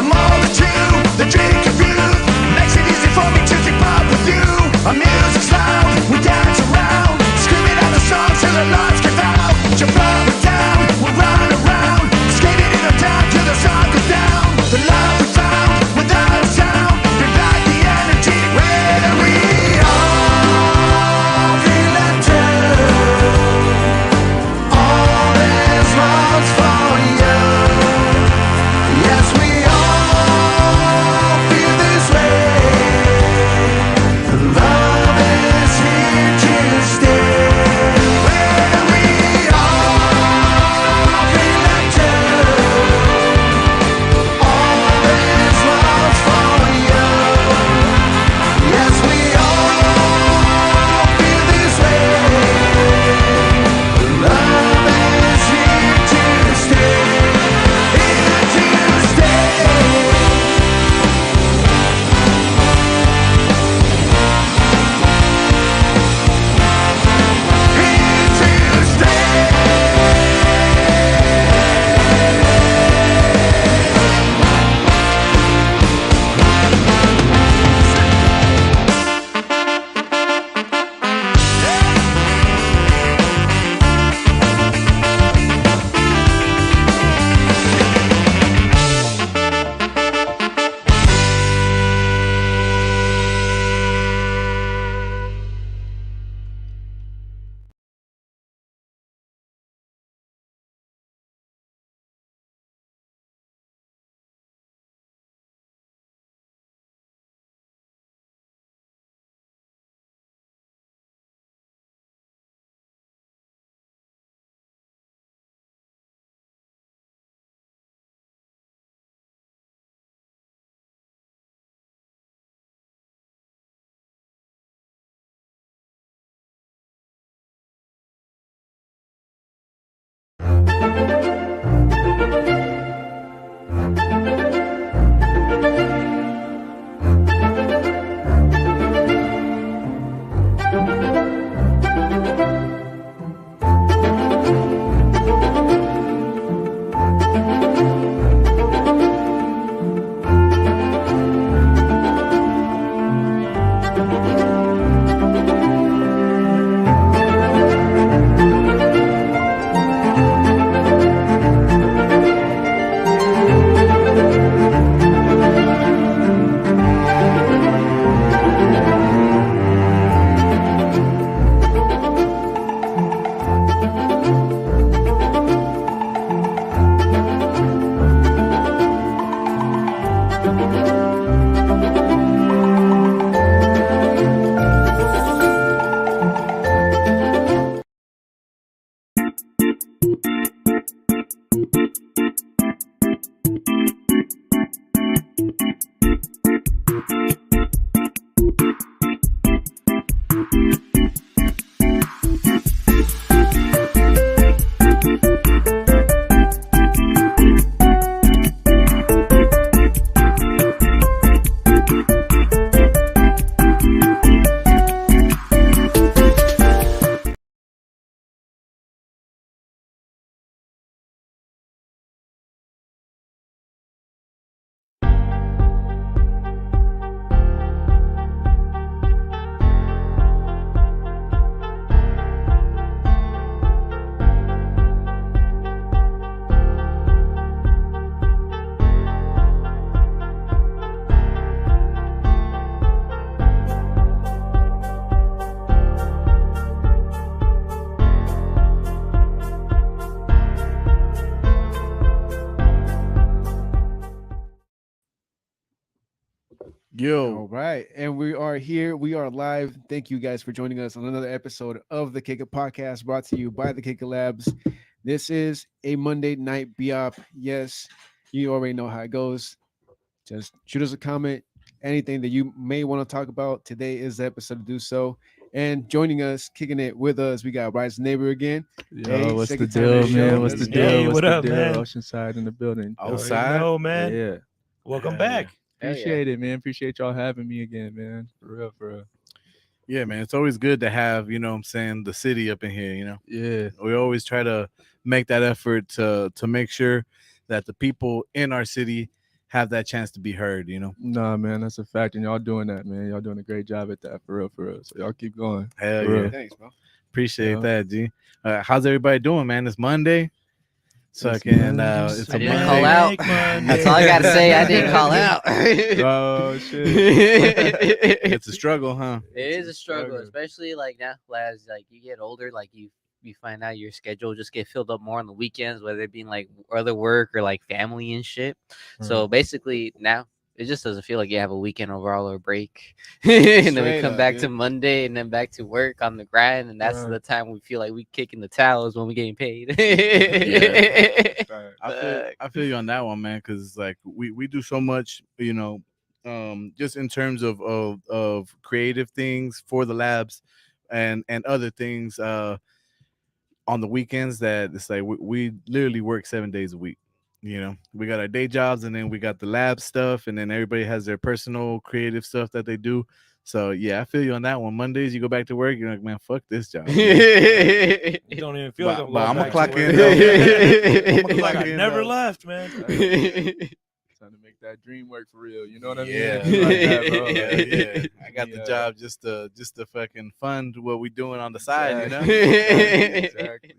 I'm more than true, the drink of youth makes it easy for me to keep up with you. Our music's loud, we dance around, screaming out the songs till the lights give out. Jump up and down, we'll run around, skating in the town till the sun goes down. The love we found without a sound, bring back the energy when we all feel that too. All this love's for you. Yes, we all feel this way. The love is here to stay. When we all feel that too. All this love's for you. Yes, we all feel this way. The love is here to stay. Here to stay. Here to All right. And we are here. We are live. Thank you guys for joining us on another episode of the Kick It Podcast brought to you by the Kick It Labs. This is a Monday night BOP. Yes, you already know how it goes. Just shoot us a comment. Anything that you may want to talk about, today is the episode to do so. And joining us, kicking it with us, we got Rys The Neighbor again. Yo, what's the second time on deal, show. man? What's the Let's deal? go. Hey, What's what the up, deal? man? Oceanside in the building. Outside, know, man. Yeah. Welcome Hell back. Appreciate it, man. Appreciate y'all having me again, man. For real, for real. Yeah, man. It's always good to have, you know what I'm saying, the city up in here, you know. Yeah. We always try to make that effort to make sure that the people in our city have that chance to be heard. Nah, man, that's a fact, and y'all doing that, man. Y'all doing a great job at that, for real, for real. So y'all keep going. Hell For yeah, real. Thanks, bro. appreciate Yeah. that, G. How's everybody doing, man? It's Monday. It's Fucking, Monday. it's I a didn't Monday. call out. That's all I gotta say. I didn't call out. Oh shit. It's a struggle, huh? It is a struggle, struggle. especially like now as like you get older, like you find out your schedule just get filled up more on the weekends, whether it being like other work or like family and shit. So basically now it just doesn't feel like you have a weekend overall or a break. And then we Straight come up, back dude. to Monday and then back to work on the grind, and that's Right. the time we feel like we kicking the towels when we getting paid. Right. I feel you on that one, man, because like we do so much, just in terms of creative things for the labs and other things on the weekends, that it's like we literally work 7 days a week. We got our day jobs, and then we got the lab stuff, and then everybody has their personal creative stuff that they do. So yeah, I feel you on that one. Mondays you go back to work, you're like, man, fuck this job. man." You don't even feel like I'm But going I'm gonna back clock to work. in though. It's I'ma like clock I in, never though. left, man. Trying to make that dream work for real. You know what I mean? Yeah, It be like that, bro. yeah, Like, yeah. I got the yeah. job just to fucking fund what we doing on the side, Exactly.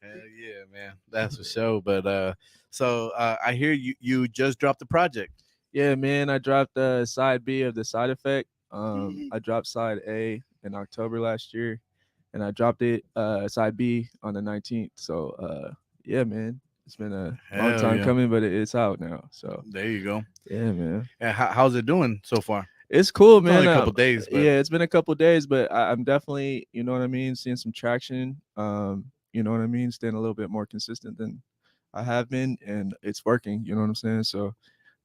Hell yeah, man, that's for sure. But so I hear you just dropped the project. Yeah, man. I dropped side B of the Side Effect. I dropped side A in October last year, and I dropped it side B on the 19th. So yeah, man. It's been a long Hell time yeah. coming, but it's out now. So There you go. yeah, man. And how's it doing so far? It's cool, It's man. only a couple days, but yeah, it's been a couple days, but I'm definitely, you know what I mean, seeing some traction. You know what I mean, staying a little bit more consistent than I have been, and it's working. You know what I'm saying? So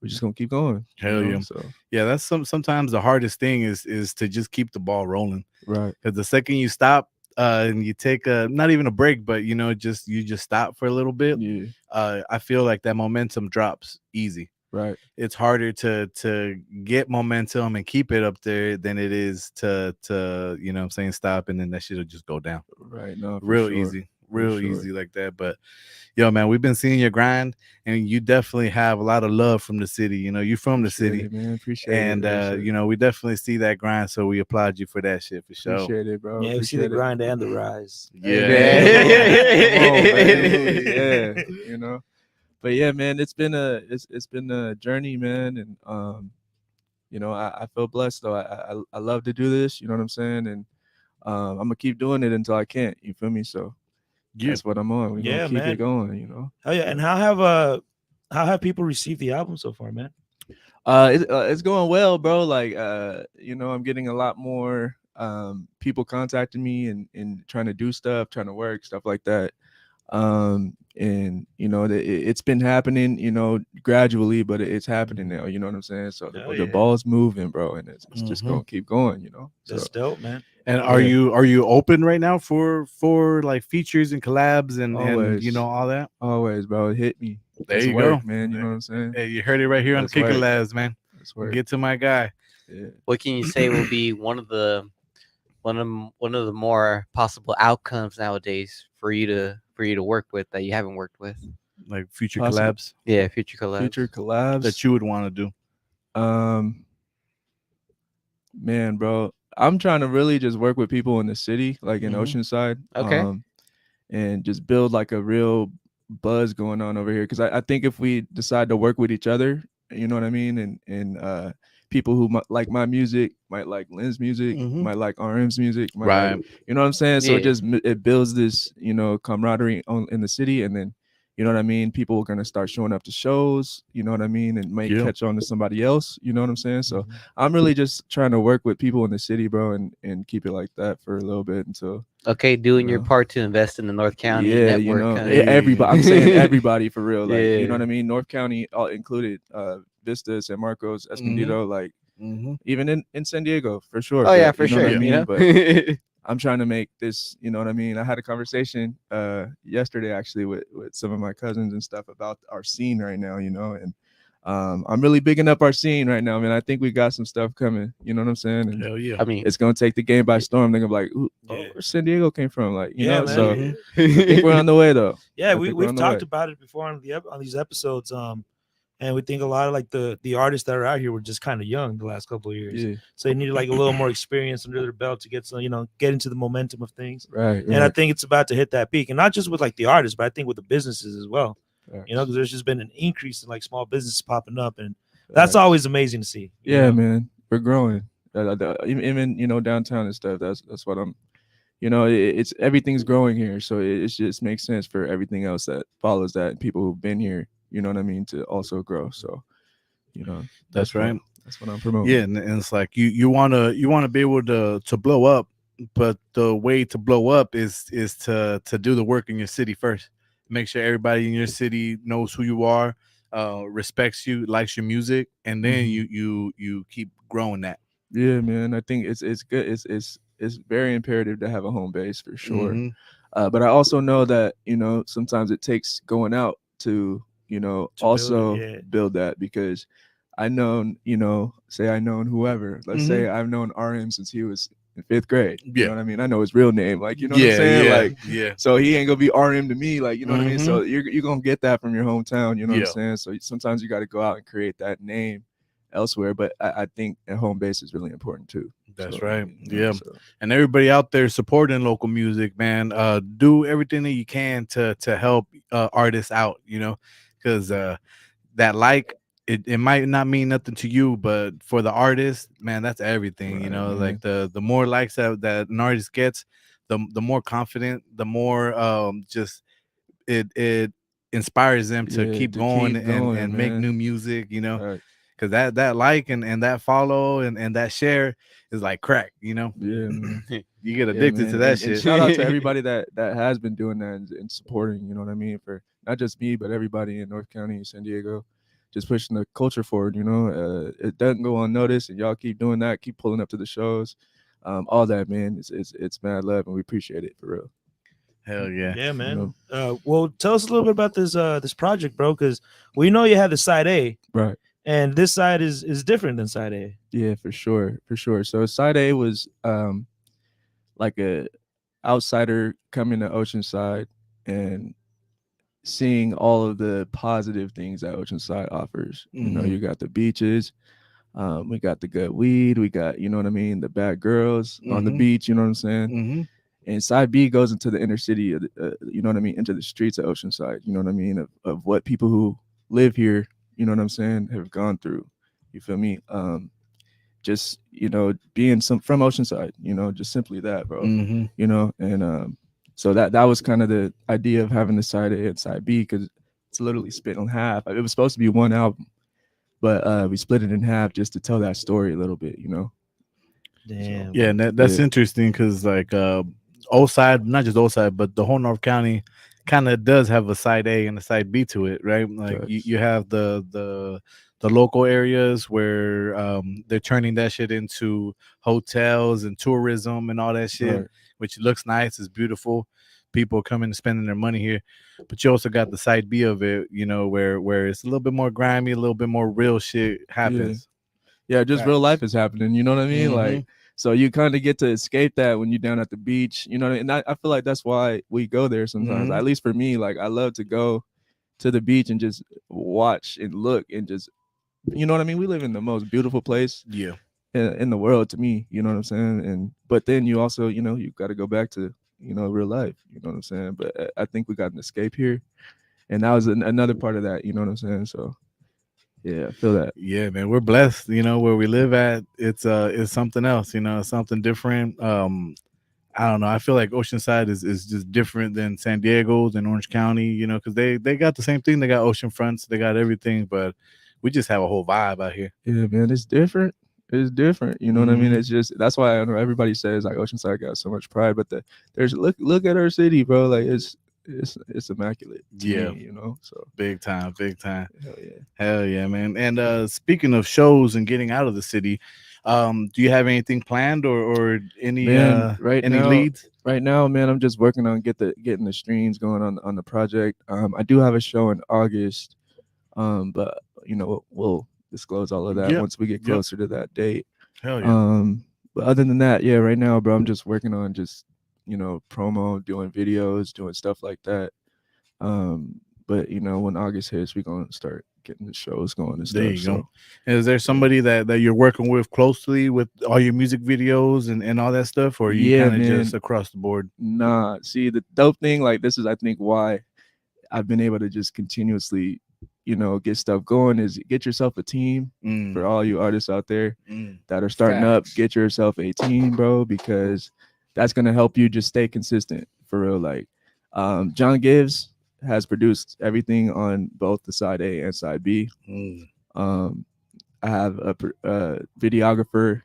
we're just gonna keep going. Hell yeah. So Yeah, that's sometimes the hardest thing is to just keep the ball rolling. right, Because the second you stop and you take not even a break, but you just stop for a little bit, yeah, I feel like that momentum drops easy. right, It's harder to get momentum and keep it up there than it is to what I'm saying, stop, and then that shit will just go down right. No, for real sure. easy, real sure. easy like that. But yo, man, we've been seeing your grind, and you definitely have a lot of love from the city. You're from the Appreciate city, it, man. Appreciate and it. we definitely see that grind, so we applaud you for that shit for sure. Appreciate it, bro. Yeah, we see the Appreciate it. grind and the rise. Yeah. Come on, man. Absolutely. Yeah, you know. But yeah, man, it's been a journey, man, and I feel blessed though. I love to do this. You know what I'm saying, and I'm gonna keep doing it until I can't. You feel me? So Yeah. that's what I'm on. We're Yeah, gonna keep man. it going. You know. Oh yeah, and how have people received the album so far, man? It's going well, bro. Like I'm getting a lot more people contacting me and trying to do stuff, trying to work, stuff like that. And it's been happening, gradually, but it's happening now. You know what I'm saying? So Hell the yeah. ball's moving, bro, and it's just gonna keep going. So That's dope, man. And are you open right now for like features and collabs and Always. all that? always, bro, hit me. There Let's you work, go, man. You know what I'm saying? Hey, you heard it right here on Let's Kicker work. Labs, man. Let's work. Get to my guy. Yeah. What can you say will be one of the more possible outcomes nowadays for you to work with that you haven't worked with? Like future Possible. collabs Yeah, future collabs. Future collabs that you would want to do. Man, bro, I'm trying to really just work with people in the city, like in Mhm. Oceanside. Okay. And just build like a real buzz going on over here. Because I think if we decide to work with each other, you know what I mean, and people who like my music might like Lynn's music, Mhm. might like RM's music, might Right. like, you know what I'm saying? So Yeah. it builds this, camaraderie in the city, and then, you know what I mean, people are gonna start showing up to shows, you know what I mean, and might Yeah. catch on to somebody else, you know what I'm saying? So I'm really just trying to work with people in the city, bro, and keep it like that for a little bit until. Okay, doing You your know. part to invest in the North County network. Everybody. I'm saying everybody for real. Like, Yeah. you know what I mean? North County all included, Vista, San Marcos, Escondido, like even in San Diego for sure. Oh yeah, but for you know sure. what I mean? You know? But I'm trying to make this, you know what I mean? I had a conversation yesterday actually with some of my cousins and stuff about our scene right now, and I'm really bigging up our scene right now, man. I think we got some stuff coming, you know what I'm saying? And Hell yeah. I mean, it's gonna take the game by storm. They're gonna be like, Yeah. where San Diego came from? Like, you Yeah, know, man. so Mhm. I think we're on the way though. Yeah, I we think we're we've on the talked way. about it before on these episodes. And we think a lot of like the artists that are out here were just kind of young the last couple of years. Yeah. So they needed like a little more experience under their belt to get some, get into the momentum of things. Right. And I think it's about to hit that peak. And not just with like the artists, but I think with the businesses as well. Because there's just been an increase in like small businesses popping up. And that's always amazing to see. Yeah, man. We're growing. Even downtown and stuff. That's what I'm. It's everything's growing here, so it just makes sense for everything else that follows that, and people who've been here, you know what I mean, to also grow. So, that's right. That's what I'm promoting. Yeah, and it's like you wanna be able to blow up, but the way to blow up is to do the work in your city first. Make sure everybody in your city knows who you are, respects you, likes your music, and then you keep growing that. Yeah, man. I think it's good. It's very imperative to have a home base for sure. But I also know that sometimes it takes going out to also build that, because I known whoever. Let's say I've known RM since he was in 5th grade. You know what I mean? I know his real name. Like, what I'm saying? So he ain't gonna be RM to me. Like, you know what I mean? So you're gonna get that from your hometown. You know what I'm saying? So sometimes you got to go out and create that name elsewhere. But I think a home base is really important too. That's right. And everybody out there supporting local music, man, do everything that you can to help artists out, because that it might not mean nothing to you, but for the artist, man, that's everything. Right, like the more likes that an artist gets, the more confident, the more just it inspires them to keep going and make new music, Right. because that like and that follow and that share is like crack, Yeah, man. You get addicted to that shit. And shout out to everybody that has been doing that and supporting, you know what I mean, for not just me but everybody in North County and San Diego, just pushing the culture forward. It doesn't go unnoticed, and y'all keep doing that, keep pulling up to the shows, all that, man. It's mad love, and we appreciate it for real. Hell yeah. Yeah, man. Well, tell us a little bit about this project, bro, because we know you have the side A, right, and this side is different than side A. Yeah, for sure. So side A was like a outsider coming to Oceanside and seeing all of the positive things that Oceanside offers. You got the beaches, we got the good weed, we got, you know what I mean, the bad girls on the beach, you know what I'm saying. And side B goes into the inner city of you know what I mean, into the streets of Oceanside, you know what I mean, of what people who live here, you know what I'm saying, have gone through. You feel me? Just being from Oceanside, just simply that, bro. And so that was kind of the idea of having the side A and side B, because it's literally split in half. It was supposed to be one album, but we split it in half just to tell that story a little bit. Damn. So, yeah, and that's interesting, because like Oceanside, not just Oceanside, but the whole North County kind of does have a side A and a side B to it, right? Like you have the local areas where they're turning that shit into hotels and tourism and all that shit, which looks nice, is beautiful. People coming and spending their money here. But you also got the side B of it, where it's a little bit more grimy, a little bit more real shit happens. Yeah, just real life is happening, you know what I mean? Like, so you kind of get to escape that when you're down at the beach, and I feel like that's why we go there sometimes. At least for me, like, I love to go to the beach and just watch and look and just, you know what I mean? We live in the most beautiful place in the world, to me, you know what I'm saying? But then you also, you got to go back to, real life, you know what I'm saying? But I think we got an escape here, and that was another part of that, you know what I'm saying? So yeah, I feel that. Yeah, man, we're blessed, where we live at. It's something else, something different. I don't know. I feel like Oceanside is just different than San Diego's and Orange County, because they got the same thing. They got ocean fronts, they got everything, but we just have a whole vibe out here. Yeah, man, it's different. It's different. You know what I mean? It's just, that's why I know everybody says like Oceanside got so much pride, but there's look at our city, bro. Like it's immaculate. To me, so big time. Hell yeah, man. And speaking of shows and getting out of the city, do you have anything planned or any any leads? Right now, man, I'm just working on getting the streams going on the project. I do have a show in August, but we'll disclose all of that once we get closer to that date. Hell yeah. But other than that, yeah, right now, bro, I'm just working on just promo, doing videos, doing stuff like that. But when August hits, we're gonna start getting the shows going and There stuff. you go. Is there somebody that you're working with closely with all your music videos and all that stuff, or are you Yeah, kind of man. just across the board? Nah, see, the dope thing, like, this is, I think, why I've been able to just continuously, get stuff going, is get yourself a team. For all you artists out there that are starting up, get yourself a team, bro, because that's going to help you just stay consistent, for real. Like, John Gibbs has produced everything on both the side A and side B. I have a videographer,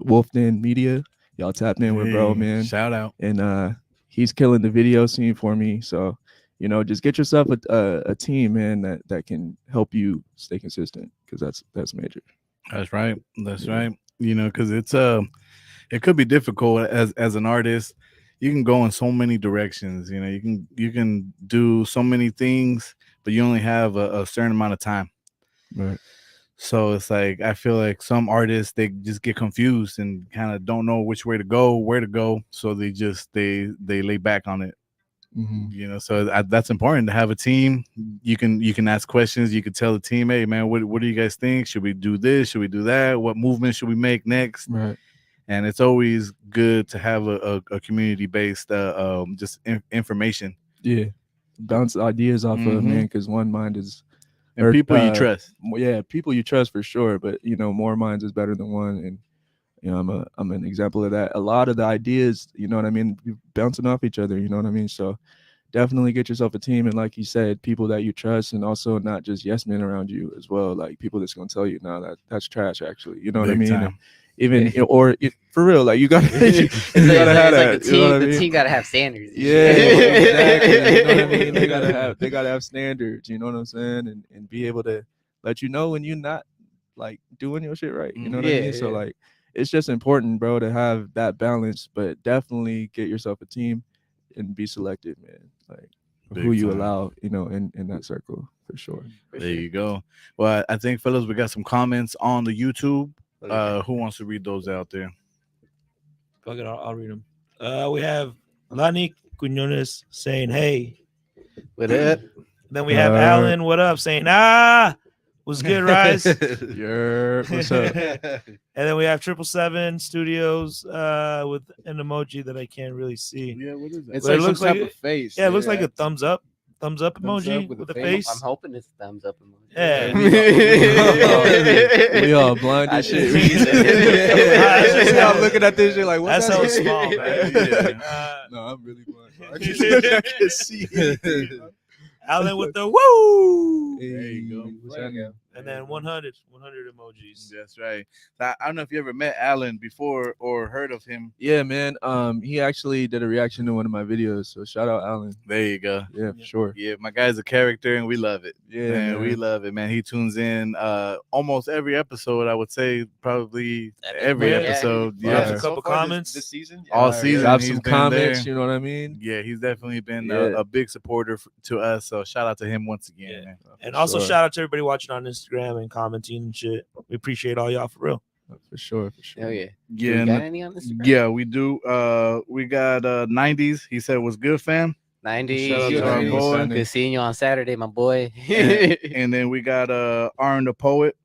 Wolfden Media. Y'all tapped in with bro, man. Shout out. And he's killing the video scene for me. So, just get yourself a team, man, that can help you stay consistent, because that's major. That's right. That's right. Because it could be difficult as an artist. You can go in so many directions. You can do so many things, but you only have a certain amount of time. Right. So it's like, I feel like some artists, they just get confused and kind of don't know which way to go, where to go. So they lay back on it. So that's important to have a team. You can ask questions. You can tell the team, hey man, what do you guys think? Should we do this? Should we do that? What movement should we make next? Right. And it's always good to have a community based just information. Yeah, bounce ideas off of, man, because one mind is, and people you trust. Yeah, people you trust for sure. But more minds is better than one, and I'm an example of that. A lot of the ideas, bouncing off each other. You know what I mean? So definitely get yourself a team, and like you said, people that you trust, and also not just yes men around you as well. Like people that's gonna tell you, no, that's trash. Actually, you know what I mean? And even for real, like you gotta have that. The team gotta have standards. Yeah, exactly. You know what I mean? They gotta have standards. You know what I'm saying? And be able to let you know when you're not like doing your shit right. You know what I mean? So like, it's just important, bro, to have that balance. But definitely get yourself a team and be selective, man. Like who you allow, in that circle, for sure. There you go. Well, I think, fellas, we got some comments on the YouTube. Who wants to read those out there? Fuck it, I'll read them. We have Lani Quinones saying, hey. What up? Then we have Alan, what up, saying, what's good, Rys? Yeah, what's up? And then we have 777 Studios with an emoji that I can't really see. Yeah, what is that? It's But like some type of face. Yeah, it looks like a thumbs up emoji with a face. I'm hoping it's thumbs up emoji. Yeah. We all blind as shit. I'm looking at this shit like, what's that's that? so small, man. No, I'm really blind. I can see it. Alan with the woo. There you go. What's happening? And then 100 emojis. That's right. I don't know if you ever met Alan before or heard of him. Yeah, man. He actually did a reaction to one of my videos, so shout out Alan. There you go. Yeah, for sure. Yeah, my guy's a character and we love it. Yeah, man, we love it, man. He tunes in almost every episode. I would say probably every episode. Yeah, Yeah, a couple comments this season. all season. Have he's some been comments. there. You know what I mean? Yeah, he's definitely been Yeah. a big supporter to us. So shout out to him once again. Yeah. Man. And also Sure. shout out to everybody watching on Instagram and commenting and shit. We appreciate all y'all for real. For sure. Hell yeah. Yeah, We and got any on Instagram? yeah, we do. We got 90s. He said, "Was good, fam." 90. Shout out to our boy. Good seeing you on Saturday, my boy. And then we got Aaron the Poet.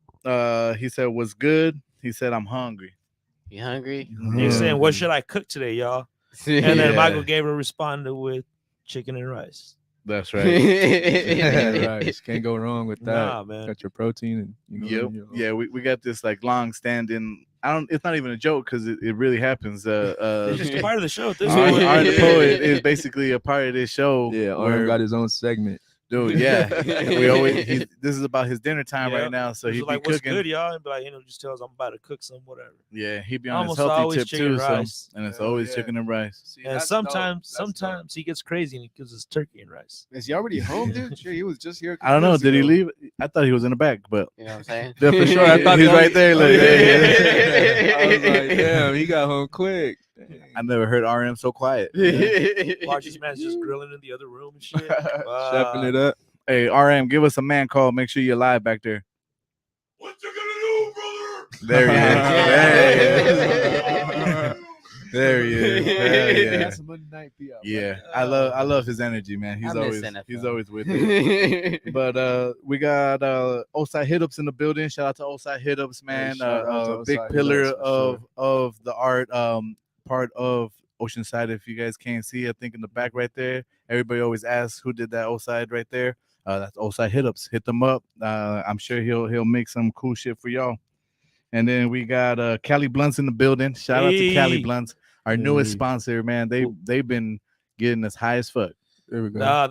He said, "Was good." He said, "I'm hungry." You hungry? He's saying, what should I cook today, y'all? And then Yeah. Michael Gabriel responded with chicken and rice. That's right. Yeah, right. Can't go wrong with that. Nah, man. Got your protein and Yep. Yeah, we got this like long standing. It's not even a joke because it really happens. It's just a part of the show at this Aaron, point. Aaron the Poet is basically a part of this show. Yeah, where- Arn got his own segment. dude. Yeah, this is about his dinner time Yeah. right now, so He's he'd be like, what's cooking. good, y'all? And be like, just tell us I'm about to cook some whatever. Yeah, he'd be on his Almost healthy always tip chicken too. and rice. So, and it's Hell always yeah. chicken and rice. See, And that's dope. sometimes That's dope. he gets crazy and he gives us turkey and rice. Is he already home, dude? Sure, he was just here. I don't know. Did he leave? I thought he was in the back, but You know what I'm saying? yeah, for sure. I thought He's he's right there. Like, I was like, damn, he got home quick. I never heard RM so quiet. Watch this man's just grilling in the other room and shit. Stepping it up. Hey, RM, give us a man call. Make sure you're live back there. What you gonna do, brother? There he is. There he is. There he is. Hell yeah. That's a Monday night PR. Yeah, I love his energy, man. He's I miss always NFL. with it. But we got Osai Hitups in the building. Shout out to Osai Hitups, man. shout out to Big Osai pillar Hitups for of the art part of Oceanside. If you guys can't see, I think in the back right there. Everybody always asks who did that Osai right there. That's Osai Hitups. Hit them up. I'm sure he'll make some cool shit for y'all. And then we got Cali Blunts in the building. Shout out to Cali Hey. Blunts, our newest Hey. sponsor, man. They've been getting us high as fuck. There we go. Nah,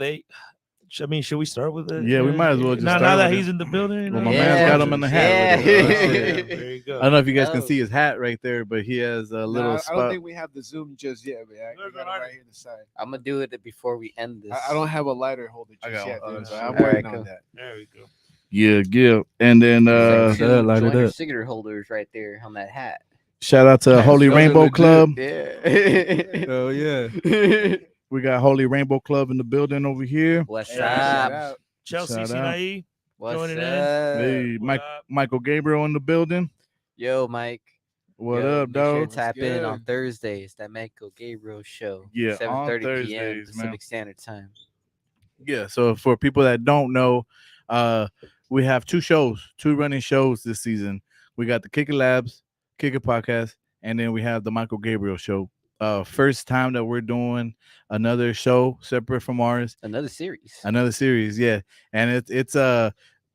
I mean, should we start with it? Yeah, we might as well just now start that with he's it. in the building. Well, my Yeah. man's got him in the hat. Yeah. with him. Oh, there you go. I don't know if you guys can Oh. see his hat right there, but he has a little I spot. don't think we have the Zoom just yet, but I got it right here to the side. I'm gonna do it before we end this. I don't have a lighter holder I just got yet, one. dude, so Oh, I'm shit. working Alright, on cool. that. There we go. Yeah. And then Like, light it join your up. cigarette holders right there on that hat. shout out to Yes, Holy those are Rainbow legit. Club. Yeah. Oh yeah. We got Holy Rainbow Club in the building over here. What's Hey, Shout up? out. Chelsea Shout out. Sinai. What's Joining up? in. Hey, What up? Michael Gabriel in the building. Yo, Mike. What Yo, up, make sure dog? to tap What's in on good? Thursdays. That Michael Gabriel show. Yeah, on 7:30 p.m. Thursdays, Pacific man. Standard Time. Yeah, so for people that don't know, we have two running shows this season. We got the Kick It Labs, Kick It Podcast, and then we have the Michael Gabriel show. First time that we're doing another show separate from ours, Another series. another series, yeah. And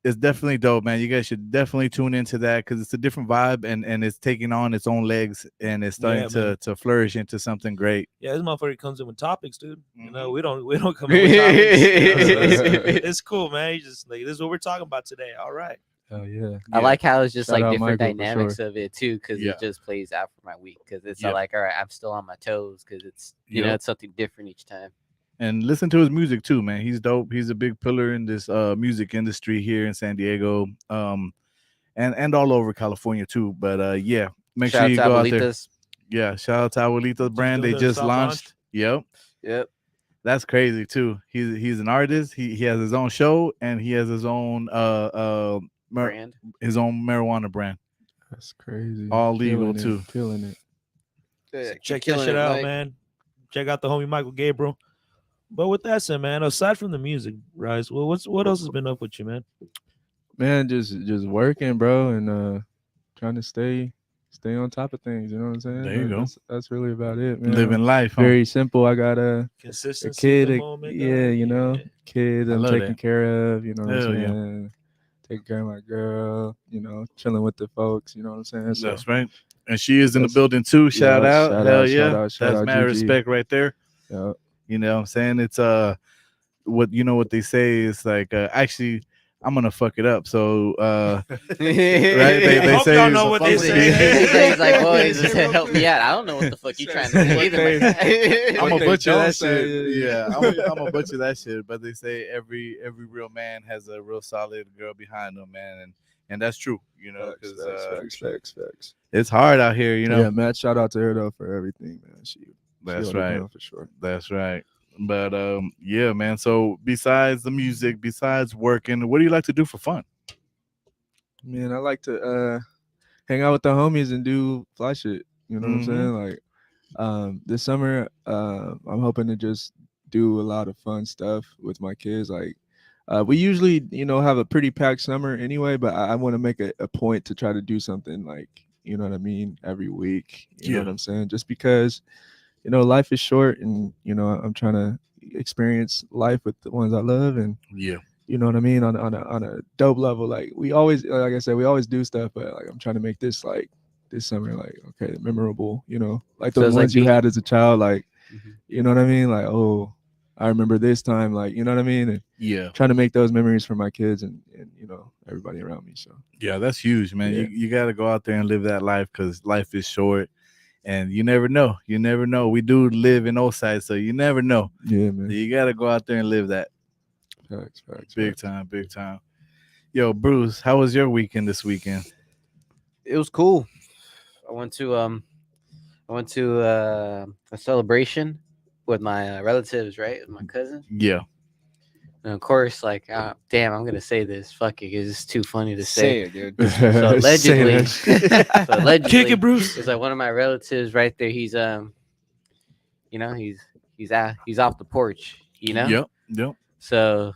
it's definitely dope, man. You guys should definitely tune into that because it's a different vibe and it's taking on its own legs and it's starting Yeah, to flourish into something great. Yeah, this motherfucker comes in with topics, dude. You know, Mhm. we don't come in with topics. You know, so it's cool, man. You just like this is what we're talking about today. All right. Oh yeah. I like how it's just Shout like out different Michael, for dynamics sure. of it too, because Yeah. it just plays out for my week. Because it's Yeah. not like, all right, I'm still on my toes because it's you know Yep. it's something different each time. And listen to his music too, man. He's dope. He's a big pillar in this music industry here in San Diego, and all over California too. But yeah, make Shout sure out you to go out there. Abuelitas. Yeah, shout out to Abuelita's brand. doing They the just soft launched. launch? Yep, Yep. that's crazy too. He's an artist. He has his own show and he has his own Brand. his own marijuana brand. That's crazy. All legal, Killing it, too. Killing it. Yeah, Check that killing shit it, out, Mike. man. Check out the homie Michael Gabriel. But with that said, man, aside from the music, Rys, well, what else has been up with you, man? Man, just working, bro, and trying to stay on top of things. You know what I'm saying? There you go. That's really about it, man. Living life. Huh? Very simple. I got a Consistency. kid, the moment, yeah, dog. you know, Yeah. kid I I'm love taking that. care of. You know what Hell I'm yeah. saying? Taking care of my girl. You know, chilling with the folks. You know what I'm saying? So, That's right. And she is in the That's- building too. Shout yeah, out. shout Hell out, yeah. shout out, shout That's out, mad GG. respect right there. yeah. You know what I'm saying? It's what you know what they say is like actually I'm gonna fuck it up. So right? They I hope say y'all it's know a what they fuck- say. He's like, boy, he just said, help me out. I don't know what the fuck you trying to do either. I'm What gonna they butcher don't that say, shit. yeah. Yeah, I'm gonna butcher that shit. But they say every real man has a real solid girl behind them, man, and that's true. You know, because Facts. it's hard out here. You know, Yeah, man. Shout out to her though for everything, man. She that's held it right. down for sure. That's right. But yeah, man. So besides the music, besides working, what do you like to do for fun? Man, I like to hang out with the homies and do fly shit. You know what I'm saying? Like this summer, I'm hoping to just do a lot of fun stuff with my kids. Like we usually, you know, have a pretty packed summer anyway, but I want to make a point to try to do something like, you know what I mean, every week. You know what I'm saying? Just because, you know, life is short and, you know, I'm trying to experience life with the ones I love and Yeah. you know what I mean, on a dope level. Like we always, like I said, we always do stuff, but like I'm trying to make this like this summer, like okay, memorable. You know, like So those it's like ones you being- had as a child, like Mhm. you know what I mean. Like oh, I remember this time, like you know what I mean. And Yeah. trying to make those memories for my kids and you know everybody around me. So Yeah, that's huge, man. Yeah. You got to go out there and live that life because life is short, and you never know. You never know. We do live in Oside, so you never know. yeah, man. You got to go out there and live that. Facts. Big time, big time. Yo, Bruce, how was your weekend this weekend? It was cool. I went to a celebration with my relatives, right? With my cousin. Yeah. And of course, like, damn, I'm gonna say this. Fuck it, 'cause it's too funny to Say say. it, dude. So allegedly, Kick it, Bruce. it's like one of my relatives right there. He's you know, he's off the porch, you know. Yep. So,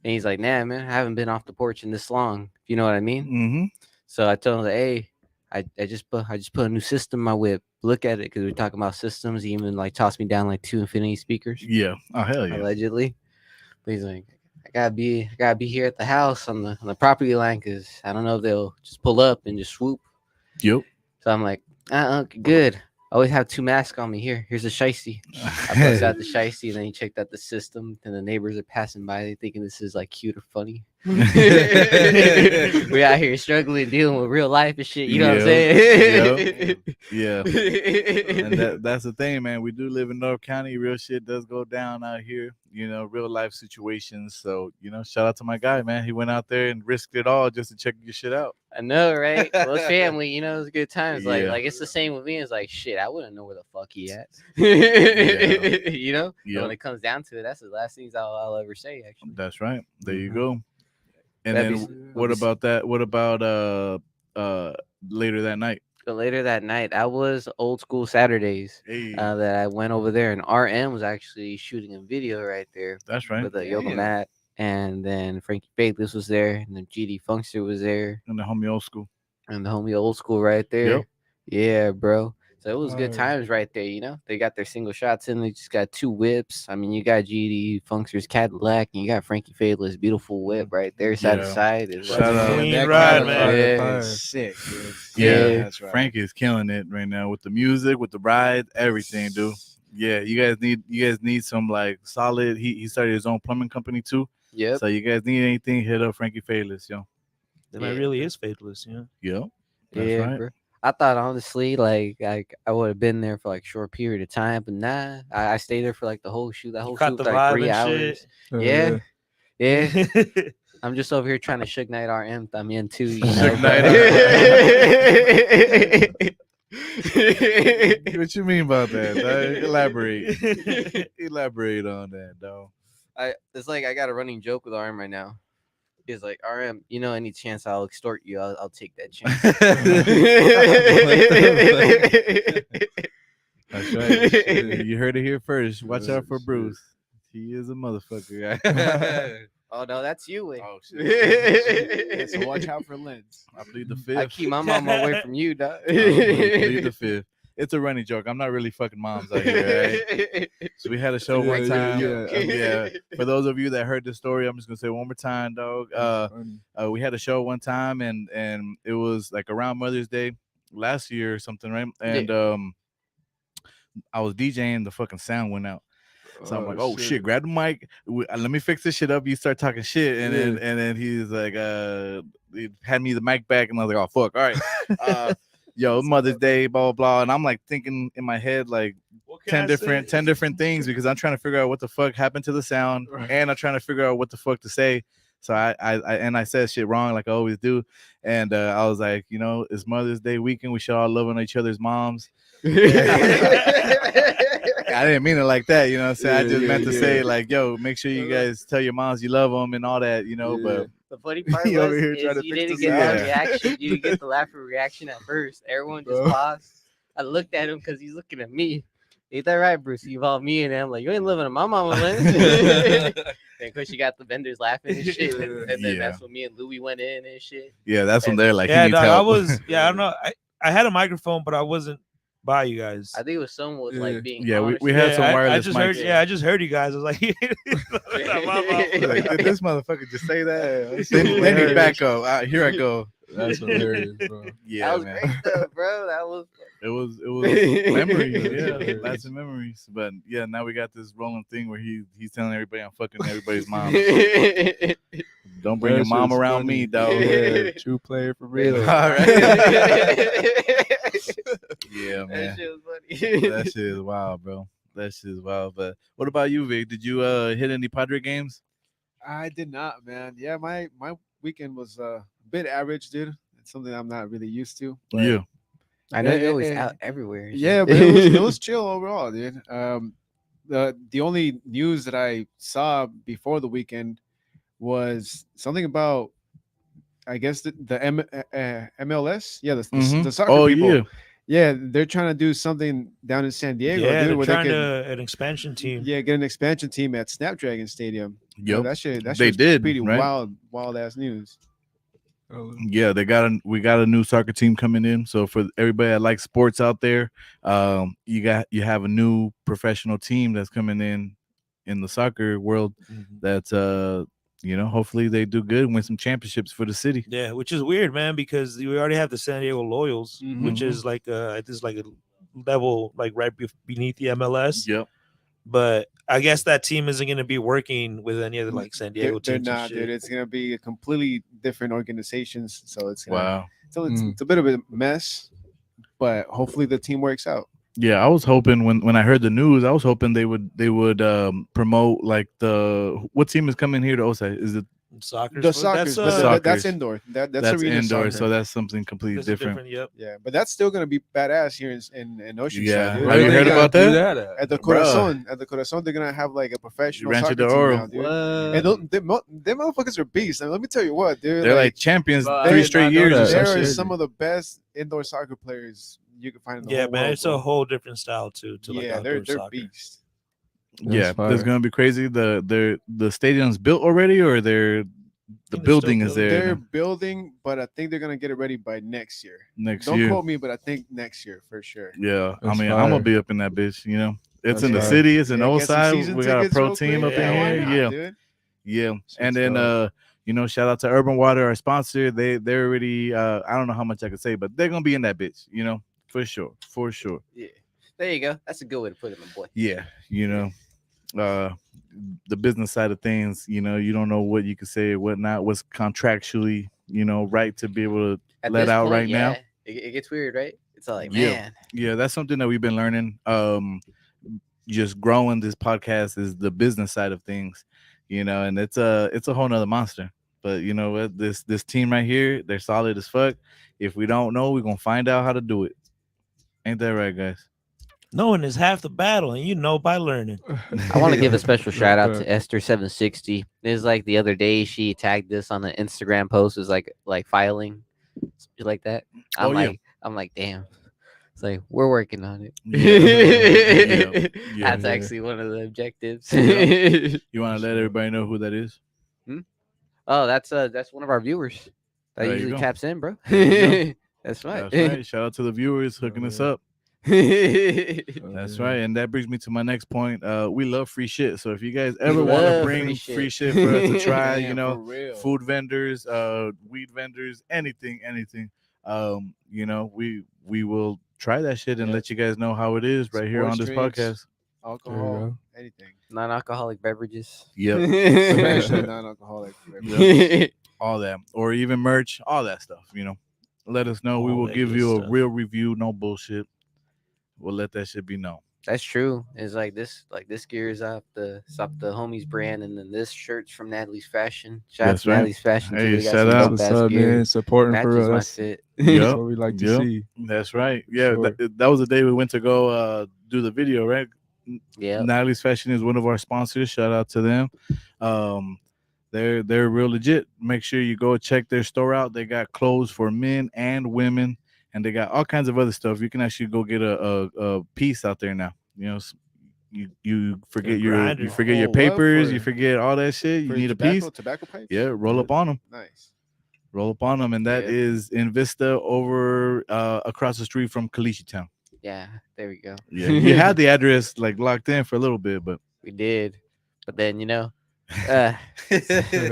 and he's like, nah, man, I haven't been off the porch in this long. You know what I mean? Mm-hmm. So I told him, like, hey, I just put a new system in my whip. Look at it, because we're talking about systems. He even like tossed me down like 2 Infinity speakers, Yeah. Oh hell yeah. allegedly. But he's like, I gotta be here at the house on the property line, because I don't know if they'll just pull up and just swoop. Yep. So I'm like, good. I always have 2 masks on me. Here's a shiesty. I bust out the shiesty, and then he checked out the system, and the neighbors are passing by. They thinking this is like cute or funny. We out here struggling, dealing with real life and shit. You know what I'm saying? Yeah. And that's the thing, man. We do live in North County. Real shit does go down out here. You know, real life situations. So, you know, shout out to my guy, man. He went out there and risked it all just to check your shit out. I know, right? Well, it's family, you know, it's good times. Like, Yeah. like it's the same with me. It's like, shit, I wouldn't know where the fuck he at. Yeah. You know? Yep. When it comes down to it, that's the last things I'll ever say, actually. That's right. There you Mhm. go. And That'd then be- what about that? What about later that night? But later that night, I was old school Saturdays Hey, that I went over there, and RM was actually shooting a video right there that's right. with a yoga Damn. mat. And then Frankie Faithless was there, and then GD Funkster was there, And the homie old school. and the homie old school right there. Yep. Yeah, bro. So it was good Fire. times right there, you know. They got their single shots in. They just got 2 whips. I mean, you got GD Funkster's Cadillac, and you got Frankie Faithless' beautiful whip right there, side to Yeah. side. It's Shout like- out. Clean That ride, kind of man. vibe Yeah. is sick, dude. Yeah, That's right. Frank is killing it right now with the music, with the ride, everything, dude. Yeah, you guys need some like solid. He started his own plumbing company too. Yep. So you guys need anything, hit up Frankie Faithless, yo. That man Yeah, really bro. is faithless, you know. Yep. That's Yeah, right. bro. I thought honestly, like I would have been there for like short period of time, but nah, I stayed there for like the whole shoot. That whole caught shoot the was like vibe 3 and hours. shit. Yeah. I'm just over here trying to Suge Knight RM. I'm in too, you know. Suge but- What you mean about that, dog? Elaborate. Elaborate on that, dog. It's like I got a running joke with RM right now. He's like, RM, you know, any chance I'll extort you, I'll take that chance. That's right. Shit, you heard it here first. Watch out for Bruce. He is a motherfucker. Oh no, that's you, Wade. Oh Yeah, so watch out for Lens. I plead the fifth. I keep my mama away from you, dog. I plead the fifth. It's a running joke. I'm not really fucking moms out here, right? So we had a show one time. Yeah. For those of you that heard the story, I'm just gonna say it one more time, dog. We had a show one time, and it was like around Mother's Day last year or something, right? And I was DJing, the fucking sound went out. So I'm like, oh shit, grab the mic. Let me fix this shit up. You start talking shit, and then he's like, he had me the mic back, and I was like, oh fuck, all right, yo, Mother's Day, blah blah blah, and I'm like thinking in my head like 10 different things because I'm trying to figure out what the fuck happened to the sound, and I'm trying to figure out what the fuck to say. So I said shit wrong like I always do, and I was like, you know, it's Mother's Day weekend. We should all love on each other's moms. I didn't mean it like that, you know what I'm saying? I just meant to say, like, yo, make sure you guys tell your moms you love them and all that, you know, but the funny part He was over here is trying to you fix didn't the get that sound. reaction. You didn't get the laughing reaction at first. Everyone just paused. I looked at him because he's looking at me. Ain't that right, Bruce? You involved me and I'm like, you ain't living in my mama land. And of course, you got the vendors laughing and shit. And then that's when me and Louie went in and shit. yeah, that's when they're like, Yeah, he needs dog, help. I was. Yeah, I don't know. I had a microphone, but I wasn't by you guys. I think it was someone was like being Yeah, honest we with had you. some I wireless just mics. heard. Yeah, I just heard you guys. I was like, Like, did this motherfucker just say that? Then he back up. Here I go. That's hilarious, bro. Yeah, That was man. great though, bro. That was It was memories, yeah, lots of memories. But yeah, now we got this rolling thing where he's telling everybody I'm fucking everybody's mom. Don't bring your mom around me, dog. Yeah, true player for real. All right. Yeah, That man. shit was funny. That shit is wild, bro. That shit is wild. But what about you, Vic? Did you hit any Padre games? I did not, man. Yeah, my weekend was a bit average, dude. It's something I'm not really used to. but- Yeah. I know Eh, you're always eh, out everywhere. and Yeah, shit. but it was chill overall, dude. The only news that I saw before the weekend was something about, I guess the MLS, yeah, the Mhm. soccer Oh people. yeah. Yeah, they're trying to do something down in San Diego. Yeah, dude, they're where trying could, to an expansion team. yeah, get an expansion team at Snapdragon Stadium. Yep. That shit They was did, pretty right? wild ass news. Yeah, we got a new soccer team coming in. So for everybody that likes sports out there, you have a new professional team that's coming in the soccer world. That's hopefully they do good and win some championships for the city. Yeah, which is weird, man, because we already have the San Diego Loyals, Mhm. which is like this is like a level like right beneath the MLS. Yep. But I guess that team isn't going to be working with any other like San Diego They're teams. and not, shit. dude. It's gonna be a completely different organizations. So it's gonna, Wow. so it's a bit of a mess, but hopefully the team works out. Yeah, I was hoping when I heard the news, I was hoping they would promote like what team is coming here to Osai? Is it Soccer. The soccer, That's, that's indoor. That's arena indoor, soccer. so that's something completely that's different. Yep. Yeah, but that's still gonna be badass here in Oceanside. Yeah. dude. Have you heard about that? At the Corazon, they're gonna have like a professional Rancho soccer de team Oro. now, dude. And them motherfuckers are beasts. And let me tell you what, dude. They're like champions Bro, I 3 did straight not know years. or that. some there are shit. some of the best indoor soccer players you can find in the Yeah, whole man, world. it's a whole different style too. To like yeah, outdoor they're soccer. beasts. Yeah, fire. it's gonna be crazy. The stadium's built already, or the they're building still is there They're now? building, but I think they're gonna get it ready by next year. Next Don't year. quote me, but I think next year for sure. Yeah, I That's mean, I'm gonna fire. be up in that bitch. It's That's in the fire. city. It's in Yeah, get some Osai. season We got a tickets pro real team quick. up in why here. not, Yeah, dude? yeah. Shit's And then dope. shout out to Urban Water, our sponsor. They're already I don't know how much I could say, but they're gonna be in that bitch. For sure. Yeah. There you go. That's a good way to put it, my boy. Yeah, the business side of things, you don't know what you can say, what not, what's contractually, right to be able to At let this out point, right now. it gets weird, right? It's all like, Yeah. man, Yeah, that's something that we've been learning. Just growing this podcast is the business side of things, and it's a whole nother monster. But you know what, this team right here, they're solid as fuck. If we don't know, we're gonna find out how to do it. Ain't that right, guys? Knowing is half the battle, and you know by learning. I want to give a special shout out fair. to S6e31. It was like the other day she tagged this on an Instagram post. It was like filing, shit like that. Oh, yeah. I'm like, damn. It's like we're working on it. Yeah. That's actually one of the objectives. You want to let everybody know who that is? Oh, that's one of our viewers that There you usually go. taps in, bro. There That's right. That's right. Shout out to the viewers hooking us up. That's right. And that brings me to my next point. We love free shit. So if you guys ever want to love bring free free shit. shit for us to try, Damn, for real. food vendors, weed vendors, anything, we will try that shit and Yeah. let you guys know how it is right here Sports on this drinks. podcast. Alcohol, anything. Non-alcoholic beverages. Yep. Especially non-alcoholic. All that, or even merch, all that stuff. Let us know. We All will that give good you a stuff. real review. No bullshit. We'll let that shit be known. That's true. It's like this gear is off the homies brand, and then this shirt's from Natalie's Fashion. Shout out That's to right. Natalie's Fashion. Hey, Too. They got shout some out. dope What's ass up, gear. man? Supporting Matches for my us. fit. That's Yep. what we like to Yep. see. That's right. Yeah, Sure. that was the day we went to go do the video, right? Yeah. Natalie's Fashion is one of our sponsors. Shout out to them. They're real legit. Make sure you go check their store out. They got clothes for men and women, and they got all kinds of other stuff. You can actually go get a piece out there now. You forget your grinder. you forget your Oh, what? papers, you For- forget all that shit. You For need a piece. tobacco pipes. Yeah, roll up on them. Nice. Roll up on them, and that Yeah. is in Vista over across the street from Kalishi Town. Yeah. There we go. Yeah, you had the address like locked in for a little bit, but We did, but then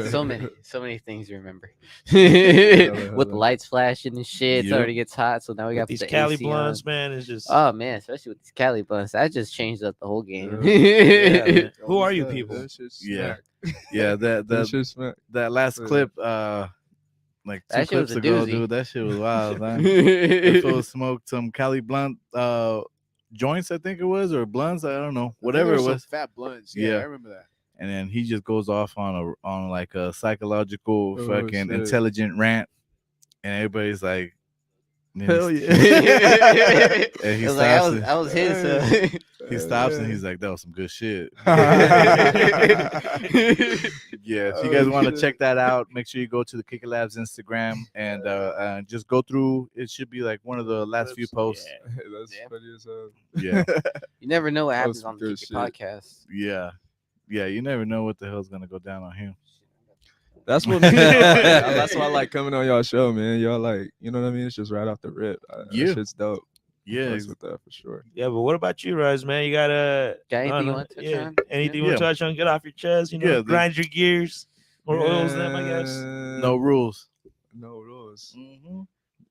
so many things to remember. With the lights flashing and shit, it Yep. already gets hot. So now we got These the Cali AC blunts, on. man, is just. Oh man, especially with these Cali blunts, that just changed up the whole game. Yeah, man. Who Always are you does. people? That shit Yeah. smack. yeah, That shit smack. that last Yeah. clip, like two That shit was clips a ago, doozy. dude, that shit was wild, man. The fool smoked some Cali blunt joints, I think it was, or blunts, I don't know, I think whatever there it some was. fat blunts. Yeah, Yeah. I remember that. And then he just goes off on like a psychological Oh, fucking shit. intelligent rant, and everybody's like, Hell yeah. And he It was like stops it. I was his. He stops and he's like, "That was some good shit." Yeah, if you Oh, guys want to shit. check that out, make sure you go to the Kicker Labs Instagram and just go through. It should be like one of the last few posts. That's Yeah. funny as hell. Yeah, You never know what That happens was on the good Kick Your shit. podcast. yeah, yeah. You never know what the hell's gonna go down on him. That's what me. That's why I like coming on y'all show, man. Y'all like, you know what I mean? It's just right off the rip. Yeah. That shit's dope. Yeah, Fucks with that for sure. Yeah, but what about you, Rys, man? You gotta Got I anything don't you know, want to touch yeah, on? anything you Yeah. want to touch on? Get off your chest, you know, Yeah, the- grind your gears or oils them, I guess. no rules. No rules. Mm-hmm.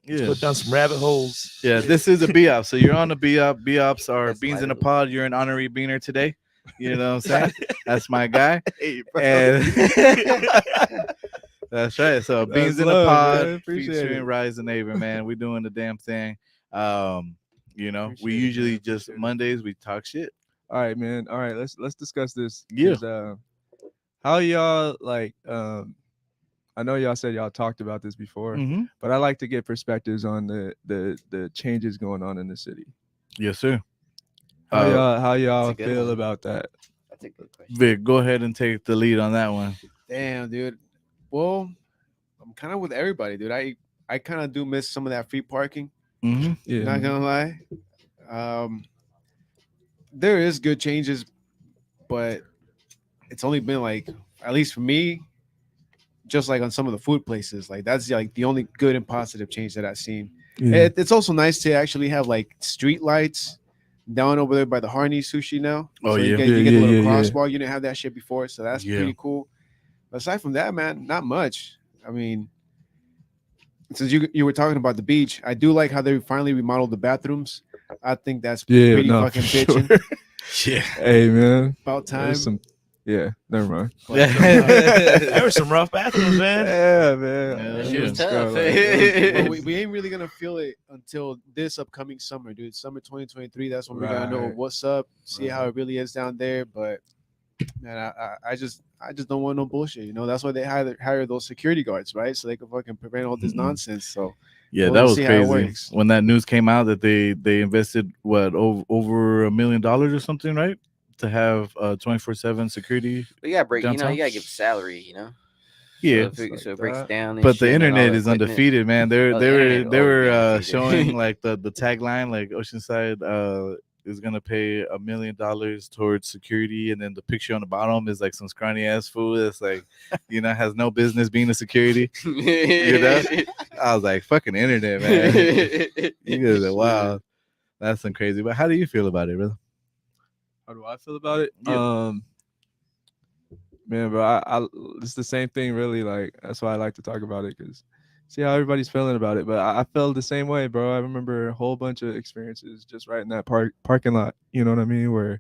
Let's Yeah, put down some rabbit holes. yeah. This is a B-op, so you're on a B-op. B-ops are That's beans my in a little- pod. You're an honorary beaner today. You know what I'm saying? That's my guy. Hey, bro. And that's right. So That's beans in a love, pod man. Appreciate featuring it. Rys The Neighbor, man. We're doing the damn thing. You know, we Appreciate it, usually man. just Appreciate it. Mondays we talk shit. All right, man. All right, let's discuss this. Yeah. 'Cause, how y'all like? I know y'all said y'all talked about this before, Mm-hmm. but I like to get perspectives on the changes going on in the city. Yes, sir. How y'all That's a good feel one. about that? That's a good question. Vic, go ahead and take the lead on that one. Damn, dude. Well, I'm kind of with everybody, dude. I kind of do miss some of that free parking. Mm-hmm. Yeah, Not gonna lie. There is good changes, but it's only been like, at least for me, just like on some of the food places, like that's like the only good and positive change that I've seen. yeah. It's also nice to actually have like street lights down over there by the Harney Sushi now. Oh, so yeah. you get, Yeah, you get yeah, the little yeah, yeah. crossbar. You didn't have that shit before, so that's Yeah. pretty cool. But aside from that, man, not much. I mean, since you were talking about the beach, I do like how they finally remodeled the bathrooms. I think that's Yeah, pretty no, fucking for sure. bitching. Yeah. Hey, man. About time. There's some. Yeah, never mind. There were some rough bathrooms, man. Yeah, man. Yeah, That shit shit was was tough. But we ain't really gonna feel it until this upcoming summer, dude. Summer 2023. That's when we're gonna know Right. what's up, see how it really is down there. But man, I just don't want no bullshit. You know, that's why they hire those security guards, right? So they can fucking prevent all this Mhm. nonsense. So Yeah, We'll that just was see how it crazy. works. When that news came out that they invested what over $1 million or something, right? To have 24/7 security. We gotta break. You know, Downtown? you gotta give salary. You know. Yeah. So, Like so it breaks that. down. and But the shit and all internet the is equipment. undefeated, man. They Oh, they the were internet they will were always be undefeated. showing like the tagline, like Oceanside is gonna pay $1 million towards security, and then the picture on the bottom is like some scrawny ass fool that's like, has no business being a security. You know? I was like, fucking internet, man. You guys are wild. That's some crazy. But how do you feel about it, brother? How do I feel about it? Yeah. Man, bro, I it's the same thing, really. Like that's why I like to talk about it, because see how everybody's feeling about it. But I felt the same way, bro. I remember a whole bunch of experiences just right in that parking lot. You know what I mean? Where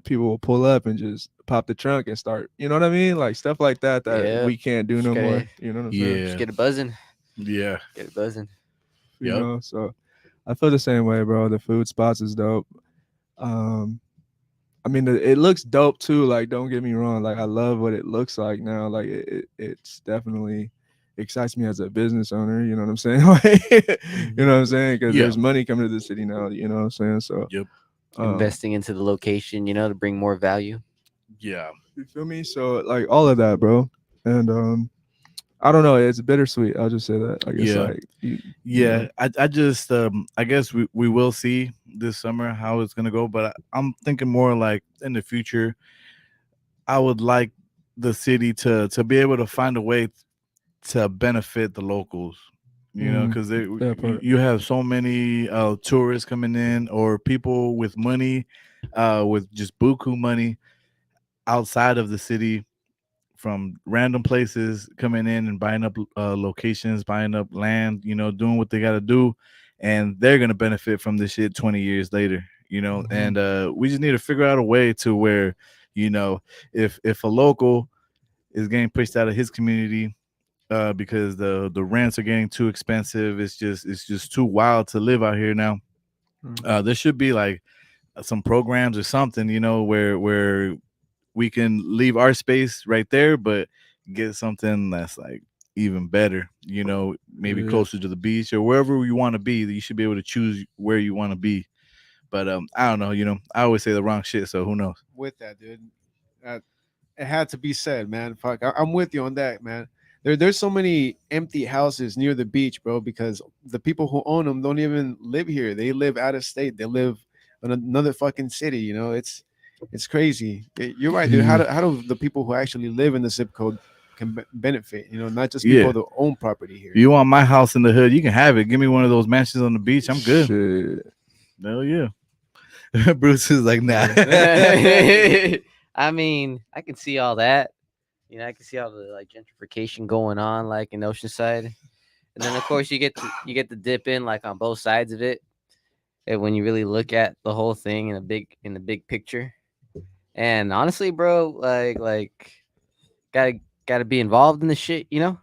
people will pull up and just pop the trunk and start. You know what I mean? Like stuff like that Yeah. we can't do no Just more. gotta- You know what I'm saying? Just get it buzzing. Yeah. Get it buzzing. You Yup. know, so I feel the same way, bro. The food spots is dope. I mean, it looks dope too. Like, don't get me wrong. Like, I love what it looks like now. Like, it's definitely excites me as a business owner. You know what I'm saying? Like, you know what I'm saying? Because Yeah. there's money coming to the city now. You know what I'm saying? So, Yep. Investing into the location, to bring more value. Yeah. you feel me? So, like, all of that, bro. And I don't know. It's bittersweet. I'll just say that. Like, it's Yeah. like, Yeah, I just I guess we will see this summer how it's gonna go, but I'm thinking more like in the future. I would like the city to be able to find a way to benefit the locals, because that part. you have so many tourists coming in or people with money, with just buku money outside of the city from random places coming in and buying up locations, buying up land, doing what they got to do, and they're gonna benefit from this shit 20 years later, Mhm. And we just need to figure out a way to where, if a local is getting pushed out of his community because the rents are getting too expensive, it's just too wild to live out here now. There should be like some programs or something, where we can leave our space right there, but get something that's like even better, maybe Yeah. closer to the beach or wherever you want to be. You should be able to choose where you want to be. But I don't know. I always say the wrong shit, so who knows? With that, dude. Uh, it had to be said, man. Fuck, I'm with you on that, man. There's so many empty houses near the beach, bro, because the people who own them don't even live here. They live out of state. They live in another fucking city. It's crazy. You're right, dude. How do the people who actually live in the zip code can benefit? Not just people that own property here. You want my house in the hood? You can have it. Give me one of those mansions on the beach. I'm good. Shit. Hell yeah. Bruce is like, nah. I mean, I can see all that. I can see all the like gentrification going on, like in Oceanside, and then of course you get to dip in like on both sides of it, and when you really look at the whole thing in the big picture. And honestly, bro, like gotta be involved in the shit, Yeah.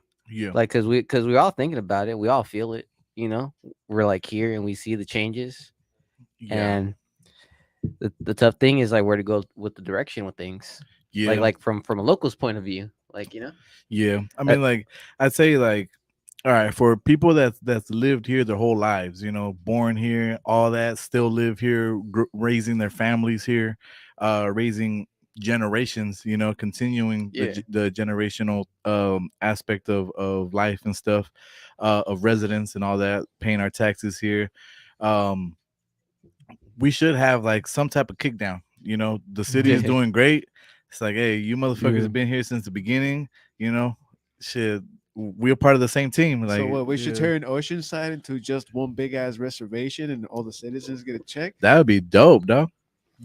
like because we're all thinking about it, we all feel it, we're like here and we see the changes, Yeah. and the tough thing is like where to go with the direction with things. Yeah. Like from a local's point of view, like Yeah. I mean, like, I'd say, like, all right, for people that's lived here their whole lives, born here, all that, still live here, raising their families here, raising generations, continuing the generational aspect of life and stuff, of residence and all that, paying our taxes here. We should have like some type of kick down. The city is doing great. It's like, hey, you motherfuckers have been here since the beginning. Shit, we're part of the same team. Like, so what? We should turn Oceanside into just one big ass reservation, and all the citizens get a check. that would be dope, dog.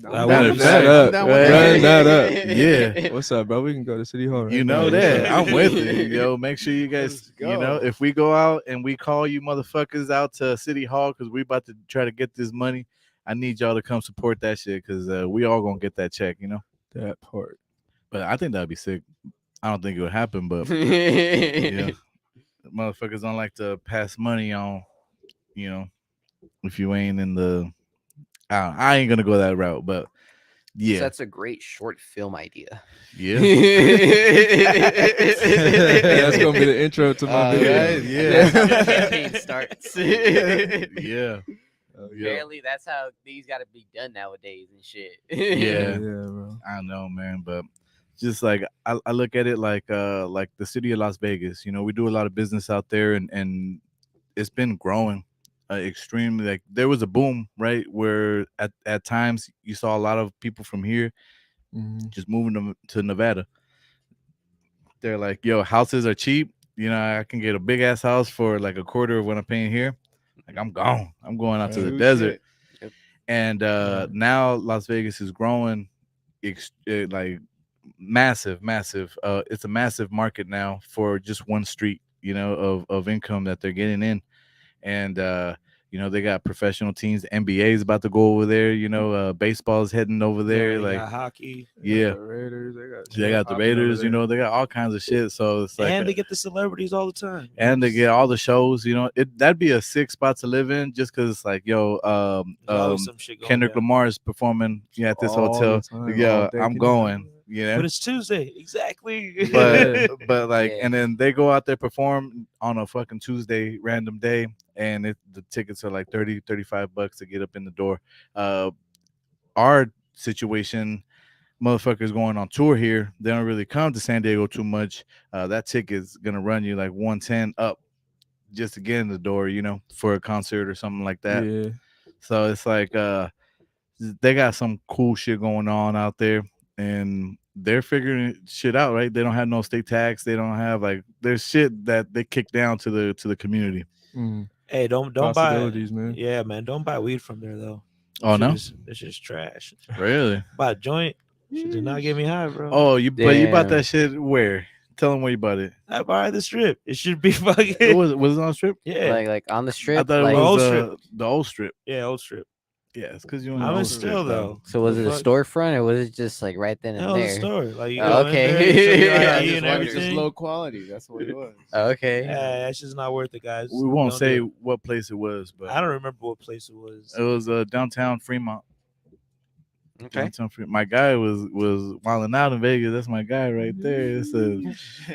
I'm That down would with be that. sick. I'm down with Run that. that up. Yeah. What's up, bro? We can go to City Hall. Right You know now. that. I'm with it. Yo, make sure you guys, Let's go. if we go out and we call you motherfuckers out to City Hall because we about to try to get this money, I need y'all to come support that shit because we all gonna get that check, That part. But I think that'd be sick. I don't think it would happen, but yeah. Motherfuckers don't like to pass money on, if you ain't in the. I ain't gonna go that route, but yeah, that's a great short film idea. yeah. That's gonna be the intro to my video. Right? Yeah. That's how the campaign starts. Yeah. Apparently, that's how things got to be done nowadays and shit. Yeah. Bro. I know, man, but just like I look at it like the city of Las Vegas. We do a lot of business out there, and it's been growing extremely. Like there was a boom, right, where at times you saw a lot of people from here just moving to Nevada. They're like, yo, houses are cheap. I can get a big ass house for like a quarter of what I'm paying here. Like I'm gone. I'm going out to the desert. Yep. And now Las Vegas is growing like massive. It's a massive market now for just one street, of income that they're getting in. And they got professional teams. NBA is about to go over there. Baseball is heading over there. They like got hockey. yeah, The Raiders. they got the Raiders. They got all kinds of shit. So it's like, And they get the celebrities all the time. and they get all the shows. That'd be a sick spot to live in, just because it's like, yo, There's always some shit going Kendrick down. Lamar is performing at this All hotel. the time, Yeah, all day, I'm Kendrick. going. But it's Tuesday. Exactly. But like, Yeah. and then they go out there perform on a fucking Tuesday random day, and the tickets are like $30-$35 to get up in the door. Our situation, motherfuckers going on tour here, they don't really come to San Diego too much. That ticket's gonna run you like $110 up just to get in the door, for a concert or something like that. Yeah. So it's like they got some cool shit going on out there, and they're figuring shit out, right? They don't have no state tax. They don't have like there's shit that they kick down to the community. Hey, don't buy. Possibilities, man. Yeah, man, don't buy weed from there though. Oh no, It's just trash. really? Buy a joint. She did not get me high, bro. Oh, but you bought Damn. that shit where? Tell them where you bought it. I buy the strip. It should be fucking. It was it on strip? Yeah, like on the strip. I thought like, it was Old strip. the old strip. yeah, old strip. Yeah, it's because you. I was still though. so was it a Fuck. storefront or was it just like right then and Hell, the there? store. Like you Oh, go in okay. there, they show you Yeah, ID Just and wanted just everything. low quality. That's what it was. Okay. Yeah, that's just not worth it, guys. We won't Don't say do what place it was, it. but I don't remember what place it was. it was downtown Fremont. Okay. Downtown Fremont. My guy was wilding out in Vegas. That's my guy right there.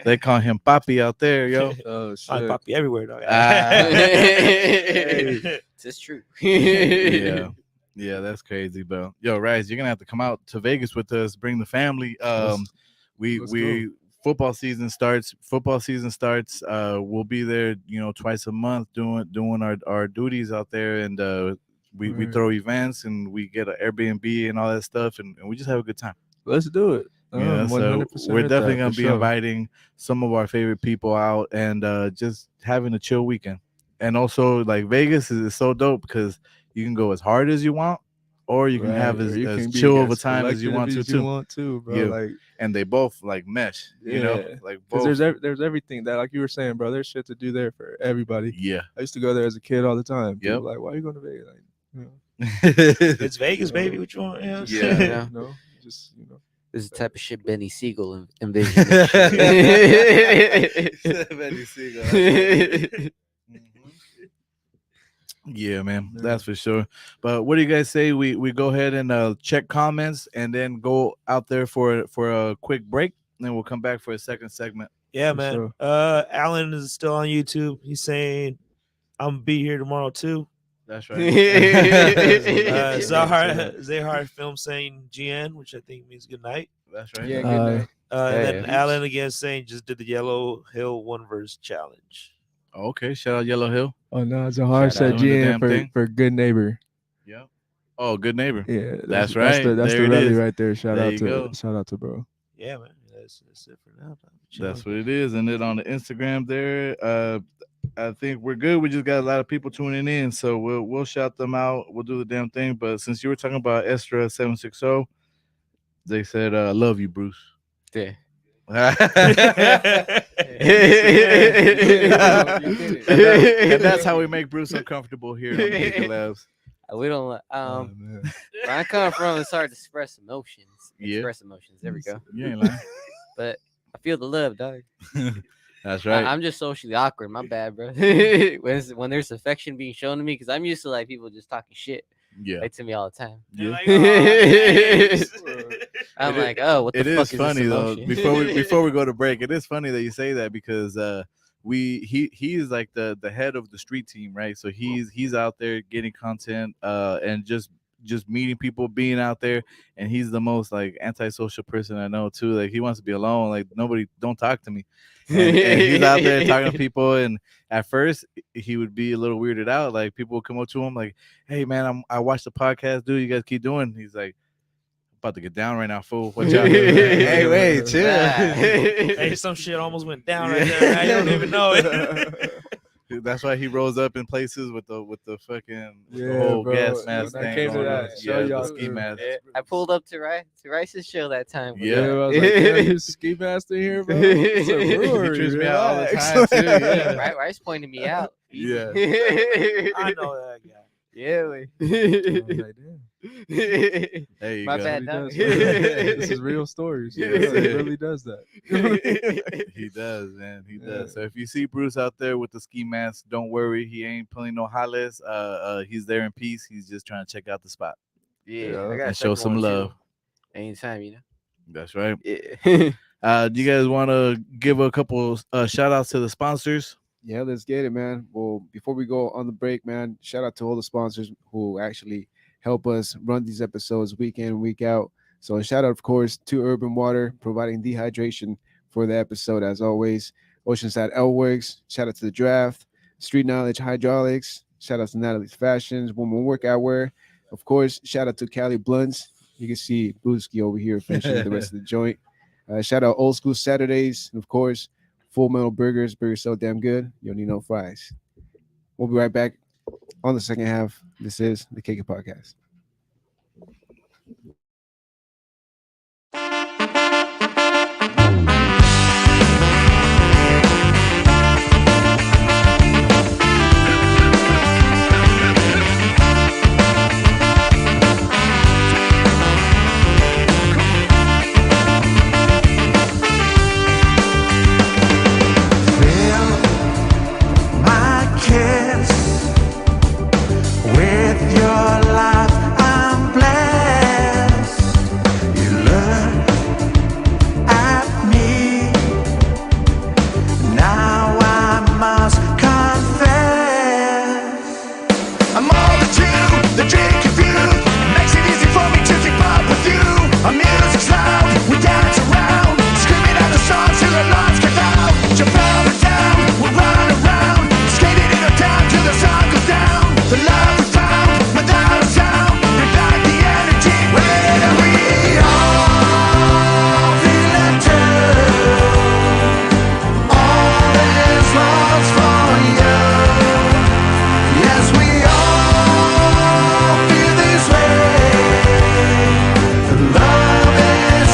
They call him Papi out there, yo. Oh I shit. poppy everywhere, dog. Ah. This is true. Yeah. Yeah, that's crazy, bro. Yo, Rys, you're gonna have to come out to Vegas with us. Bring the family. We football season starts. We'll be there, twice a month doing our duties out there, and we throw events and we get an Airbnb and all that stuff, and we just have a good time. Let's do it. Yeah, so 100% we're with definitely that, gonna for be sure. inviting some of our favorite people out and just having a chill weekend. And also, like, Vegas is so dope because you can go as hard as you want, or you can Right, have or you as can be chill of a as time as you collective want to too. want to, bro. Yeah. Like, And they both like mesh, like because both. there's everything that, like you were saying, bro. There's shit to do there for everybody. Yeah. I used to go there as a kid all the time. People Yep. like, why are you going to Vegas? Like, It's Vegas, baby. What you want? Yeah. Yeah. Just This is the type of shit Benny Siegel envisioned. Benny Siegel. Yeah, man, that's for sure. But what do you guys say we go ahead and check comments and then go out there for a quick break, and then we'll come back for a second segment. Yeah, For man. sure. Alan is still on YouTube. He's saying, "I'm gonna be here tomorrow too." That's right. Zahar film saying GN, which I think means good night. That's right. Yeah, good night. And then Yeah. Alan again saying just did the Yellow Hill one verse challenge. Okay, shout out Yellow Hill. Oh no, Zahar Shout said out. Doing the damn GN thing. for good neighbor. Yeah. Oh, good neighbor. Yeah, That's right. That's There the it rally is. right there. Shout There out you to go. bro. Yeah, man. That's it for now. That's what it is. And then on the Instagram there, I think we're good. We just got a lot of people tuning in, so we'll shout them out. We'll do the damn thing. But since you were talking about s6e31, they said, "Love you, Bruce." Yeah. and it. that's how we make Bruce uncomfortable here on the Kicker Labs. We don't. Oh, man. Where I come from, it's hard to express emotions. Yeah. Express emotions. There we go. You ain't lying. But I feel the love, dog. That's right. I'm just socially awkward. My bad, bro. when there's affection being shown to me, because I'm used to like people just talking shit Yeah. like to me all the time. Yeah. I'm It is- like, oh, what the It fuck is is funny this though. emotion? Before we go to break, it is funny that you say that because he is like the head of the street team, right? So he's out there getting content and just meeting people, being out there, and he's the most like antisocial person I know too. Like he wants to be alone. Like nobody, don't talk to me. And he's out there talking to people, and at first he would be a little weirded out. Like people would come up to him like, "Hey man, I watched the podcast, dude. You guys keep doing." He's like, "About to get down right now, fool. What y'all doing?" Hey, wait, chill. Hey, some shit almost went down right there. I don't even know it. That's why he rose up in places with the fucking Yeah, the whole bro. gas mask When I thing. came to going that on. show Yeah, y'all- the ski mask. I pulled up to Rice's show that time. bro. Yeah. I was like, "Damn, you ski master here, bro." It's a He brewery, trips me out all the relax. time too. Yeah. Rice pointed me out. Yeah. I know that guy. Yeah, I was like, damn. There you My go. bad. He dog. does, bro. This is real stories. Yeah. He really does that. He does, man. He does. Yeah. So if you see Bruce out there with the ski mask, don't worry. He ain't pulling no hollers. He's there in peace. He's just trying to check out the spot Yeah, Yeah. I gotta and show start some going, too. love. Anytime, you know. That's right. Yeah. Do you guys want to give a couple shout outs to the sponsors? Yeah, let's get it, man. Well, before we go on the break, man, shout out to all the sponsors who actually help us run these episodes week in, week out. So shout out, of course, to Urban Water, providing dehydration for the episode, as always. Oceanside L Works, shout out to the Draft, Street Knowledge Hydraulics, shout out to Natalie's Fashions, Woman Workout Wear. Of course, shout out to Cali Blunts. You can see Brewski over here finishing the rest of the joint. Shout out Old School Saturdays, and of course, Full Metal Burgers. Burgers so damn good, you don't need no fries. We'll be right back on the second half. This is the Cake Podcast. Fill my kiss with your life. I'm blessed. You look at me. Now I must confess. I'm all that you, the drink of you. Our music's loud, we dance around, screaming out the songs till the lights get out. Jump up and down, we run around, skating in the town till the sun goes down. The love we found without a sound, ignite the energy wherever we all feel it too. All this love's for you. Yes, we all feel this way. The love is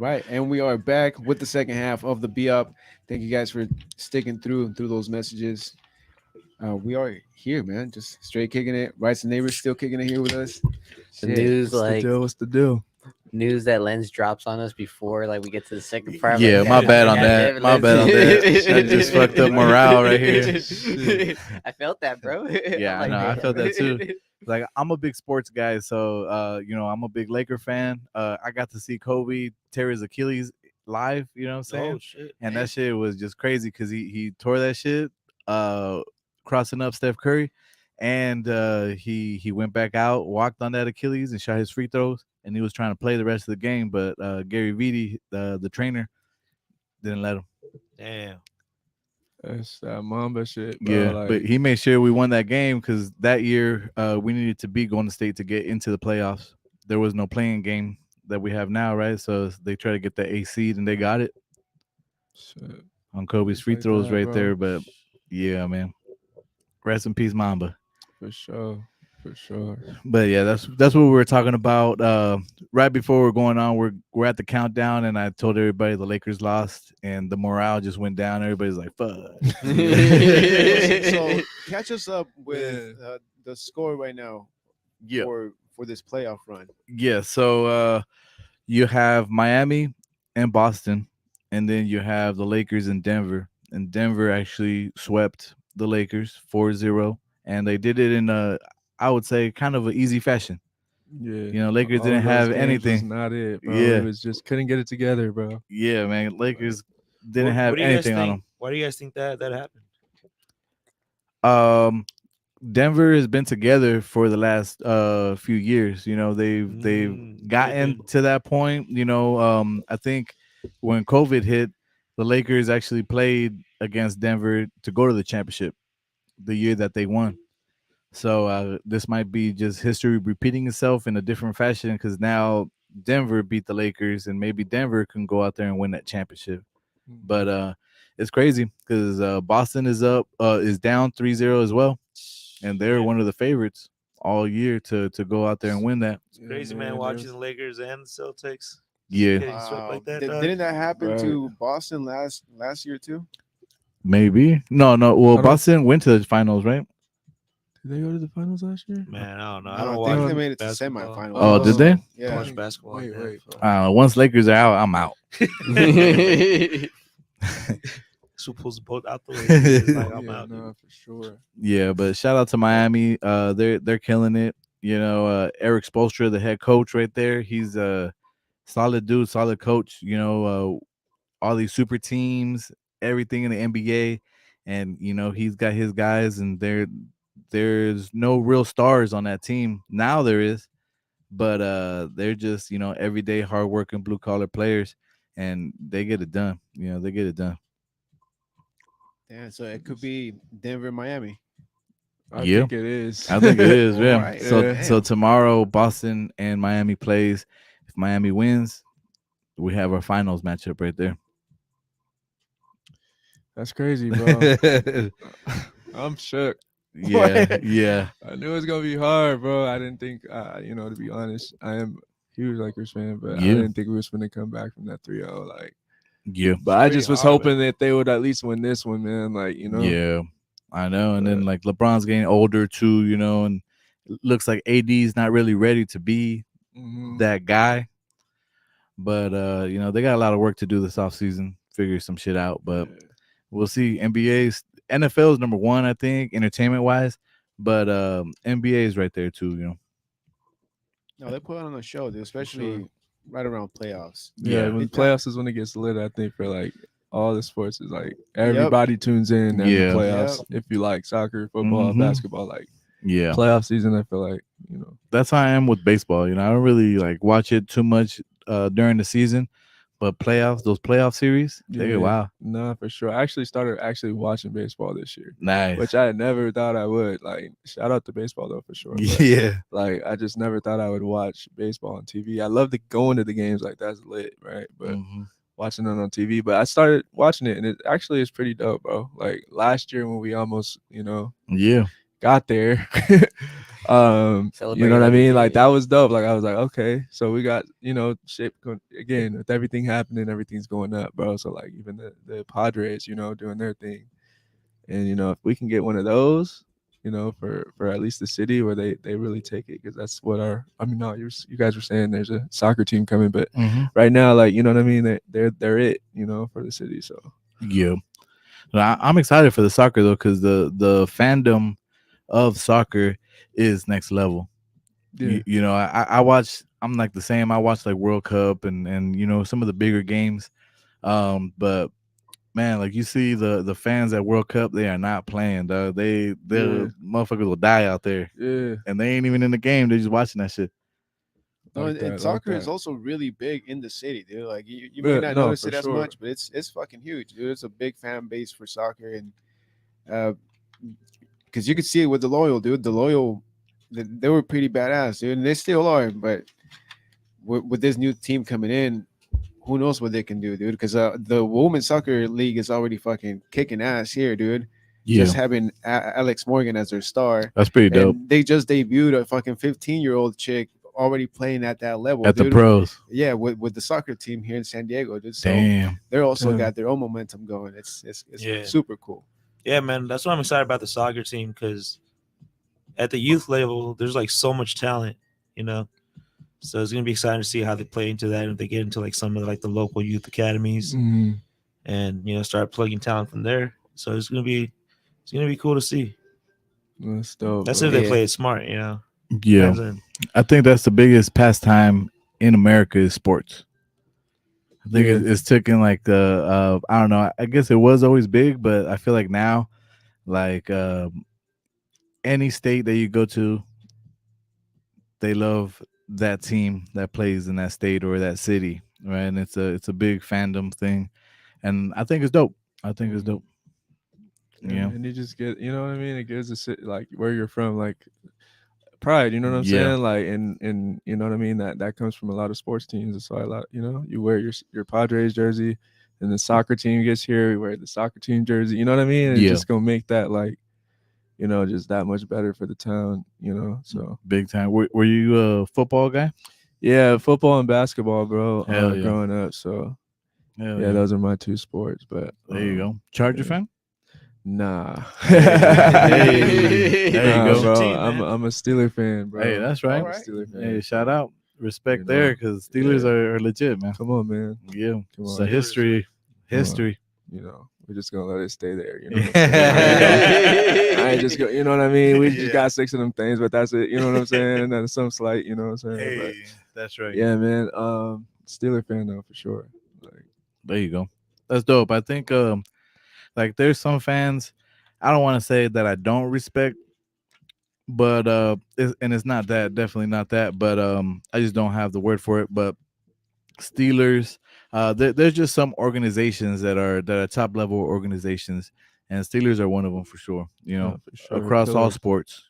right, and we are back with the second half of the Be Up. Thank you guys for sticking through those messages. We are here, man. Just straight kicking it. Rys The Neighbor still kicking it here with us. The Shit. news, What's the like deal? What's the deal? news that Lens drops on us before, like we get to the second part. Yeah, like, my bad on God that. damn it, My Lens. bad on that. I just fucked up morale right here. I felt that, bro. Yeah, I'm I like, know. I damn. felt that too. Like I'm a big sports guy, so I'm a big Laker fan. I got to see Kobe tear his Achilles live. You know what I'm saying? Oh shit. And that shit was just crazy because he tore that shit, crossing up Steph Curry, and he went back out, walked on that Achilles, and shot his free throws. And he was trying to play the rest of the game, but Gary Vitti, the trainer, didn't let him. Damn. That's that Mamba shit, bro. Yeah, Like, but he made sure we won that game because that year we needed to beat Golden State to get into the playoffs. There was no playing game that we have now, right? So they try to get the A seed and they got it shit. on Kobe's Just free like throws that, right bro. there. But yeah, man, rest in peace, Mamba. For sure. For sure. But yeah, that's what we were talking about. Right before we're going on, we're at the countdown, and I told everybody the Lakers lost, and the morale just went down. Everybody's like, "Fuck." So catch us up with the score right now Yeah, for this playoff run. yeah. So you have Miami and Boston, and then you have the Lakers in Denver. And Denver actually swept the Lakers 4-0, and they did it in I would say, kind of an easy fashion. Yeah. Lakers All didn't of those have games anything. Was not it, bro. Yeah. It was just couldn't get it together, bro. Yeah, man. Lakers didn't have What do you guys anything on think? Why do you guys think that happened? them. Denver has been together for the last few years. They've They've gotten been- to that point. I think when COVID hit, the Lakers actually played against Denver to go to the championship the year that they won. So this might be just history repeating itself in a different fashion because now Denver beat the Lakers and maybe Denver can go out there and win that championship. But it's crazy because Boston is down 3-0 as well, and they're Yeah. one of the favorites all year to go out there and win that. It's crazy, man. Watching the Lakers and the Celtics Yeah, getting swept like that. dog. Didn't that happen Right. to Boston last year too? maybe. No. Well, I don't- Boston went to the finals, right? Did they go to the finals last year? Man, I don't know. I No, don't I watch think they made it to basketball. semifinals. Oh, did they? Yeah. Watch basketball. Wait, man. wait. Once Lakers are out, I'm out. Supposed to both out the way. It's like, I'm Yeah, out. no, for sure. Yeah, but shout out to Miami. They're killing it. Eric Spoelstra, the head coach, right there. He's a solid dude, solid coach. All these super teams, everything in the NBA, and he's got his guys, and there's no real stars on that team. Now there is, but they're just everyday hardworking blue collar players, and they get it done. They get it done. Yeah, so it could be Denver, Miami. I Yeah. think it is. I think it is. Yeah. Alright. So Yeah. so tomorrow Boston and Miami plays. If Miami wins, we have our finals matchup right there. That's crazy, bro. I'm shook. Yeah, yeah, I knew it was gonna be hard, bro. I didn't think, to be honest, I am a huge Lakers fan, but I Yeah. didn't think we was gonna come back from that 3-0. Like, yeah, but I pretty just was hard, hoping that they would at least win this one, man. Like, yeah. I know. And then But- like LeBron's getting older too, and it looks like AD's not really ready to be Mhm. that guy. But they got a lot of work to do this offseason, figure some shit out. But we'll see. NFL is number one, I think, entertainment wise. But NBA is right there too. No, they put on a show, dude, especially right around playoffs. Yeah, Yeah. when It- playoffs is when it gets lit. I think for like all the sports is like everybody tunes in during Yeah. the playoffs. If you like soccer, football, Mhm. basketball, like Yeah. playoff season, I feel like That's how I am with baseball. I don't really like watch it too much during the season, but those playoff series, they Yeah. wow, Nah, for sure. I actually started watching baseball this year, nice. which I never thought I would. Like, shout out to baseball though, for sure. But, Yeah, like, I just never thought I would watch baseball on TV. I love going to the games, like that's lit, right? But Mhm. watching it on TV. But I started watching it, and it actually is pretty dope, bro. Like last year when we almost, yeah, got there, You know what I every mean? Like day. that was dope. Like I was like, okay, so we got, you know, shit again with everything happening, everything's going up, bro. So like even the Padres, you know, doing their thing. And you know, if we can get one of those, you know, for at least the city where they really take it, because that's what I mean, no, you guys were saying there's a soccer team coming, but right now, like, you know what I mean, they're it, you know, for the city. So Yeah, I'm excited for the soccer though, because the fandom of soccer is next level. yeah, You know, I watch. I'm like the same. I watch like World Cup and you know some of the bigger games. But man, like you see the fans at World Cup, they are not playing, dog. The motherfuckers will die out there, yeah, and they ain't even in the game. They're just watching that shit. No, like and that, like soccer is that. also really big in the city, dude. Like you may Yeah, not no, notice for it as sure. much, but it's fucking huge, dude. It's a big fan base for soccer, and because you could see it with the Loyal, dude. The Loyal, they were pretty badass, dude, and they still are. But with this new team coming in, who knows what they can do, dude? Because the women's soccer league is already fucking kicking ass here, dude. Yeah, Just having Alex Morgan as their star, that's pretty dope. and they just debuted a fucking 15-year-old chick already playing at that level, At the dude. pros, Yeah, with the soccer team here in San Diego, dude. So damn. they're also Damn. got their own momentum going. It's Yeah. super cool. Yeah, man, that's why I'm excited about the soccer team, because at the youth level, there's like so much talent, you know. So it's gonna be exciting to see how they play into that, and if they get into like some of like the local youth academies, Mhm. and you know start plugging talent from there. So it's gonna be cool to see. That's dope. That's bro. if they Yeah. play it smart, you know. Yeah, Depends on- I think that's the biggest pastime in America is sports. I think Yeah. it's taken like the I don't know. I guess it was always big, but I feel like now, like any state that you go to, they love that team that plays in that state or that city, right? And it's a big fandom thing, and I think it's dope. I think it's dope. Yeah, And you just get, you know what I mean? It gives a city, like where you're from, like pride, you know what I'm Yeah. saying? Like, and you know what I mean? That comes from a lot of sports teams. That's why a lot, you know, you wear your Padres jersey, and the soccer team gets here, you wear the soccer team jersey. You know what I mean? It's Yeah. just gonna make that, like, you know, just that much better for the town. You know, so big time. Were you a football guy? yeah, football and basketball, bro. Hell yeah. Growing up, so Hell yeah, those are my two sports. But there you go. Charger yeah. fan? Nah. Hey, there you Nah, go. bro. Team, I'm man. a Steeler fan, bro. Hey, that's right. I'm a Steeler fan. Hey, shout out, respect You there, know, because Steelers yeah. are legit, man. Come on, man. Yeah, Come it's on. a history. Come on. History. You know, we're just gonna let it stay there. You know what I'm saying? I ain't just go. You know what I mean? We just Yeah. got 6 of them things, but that's it. You know what I'm saying? That's some slight. You know what I'm saying? Hey, that's But right. yeah, man. Steeler fan though for sure. Like, There you go. That's dope. I think like there's some fans I don't want to say that I don't respect, but and it's not that, definitely not that, but I just don't have the word for it. But Steelers, there's just some organizations that are top level organizations, and Steelers are one of them for sure. You know, for sure. across all Pillar. sports.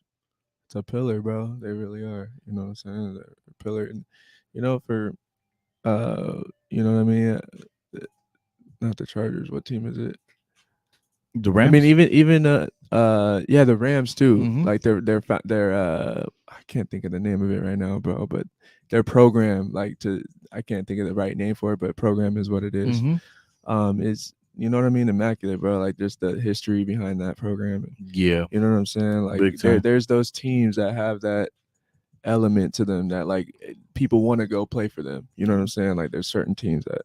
It's a pillar, bro. They really are. You know what I'm saying? They're a pillar, and you know for you know what I mean. Not the Chargers. What team is it? The Rams. I mean, even yeah, the Rams too. Mhm. Like their I can't think of the name of it right now, bro. But their program, I can't think of the right name for it, but program is what it is. Mhm. Is, you know what I mean, immaculate, bro. Like there's the history behind that program. Yeah. You know what I'm saying? Like Big time. there's those teams that have that element to them that like people want to go play for them. You know what I'm saying? Like there's certain teams that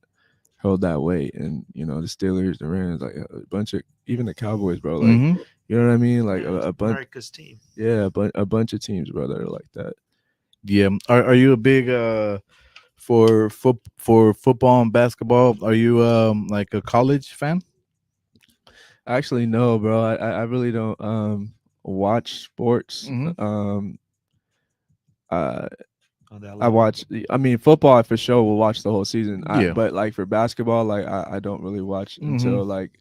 hold that weight, and you know the Steelers, the Rams, like a bunch of, even the Cowboys, bro. Like Mhm. you know what I mean? Like Yeah, a bunch, America's team. yeah, but a bunch of teams, bro, that are like that. Yeah. Are you a big for football and basketball? Are you like a college fan? Actually, no, bro. I really don't watch sports. Mhm. Uh, On that I level. watch. I mean, football I for sure will watch the whole season. Yeah. But like for basketball, like I don't really watch until like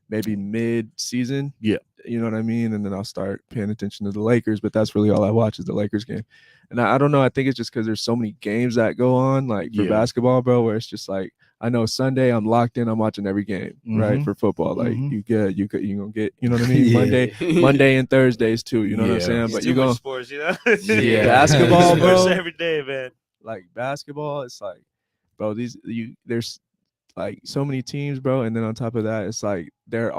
maybe mid-season. Yeah. You know what I mean? And then I'll start paying attention to the Lakers. But that's really all I watch is the Lakers game. And I don't know. I think it's just because there's so many games that go on, like for Yeah. basketball, bro, where it's just like I know Sunday I'm locked in. I'm watching every game, right, Mhm. for football. Like Mhm. you gonna get, you know what I mean. Yeah. Monday and Thursdays too. You know what I'm Yeah. saying? It's But too you much go sports, you know. Yeah. basketball, Sports bro. every day, man. Like basketball, it's like, bro, there's like so many teams, bro, and then on top of that, it's like they're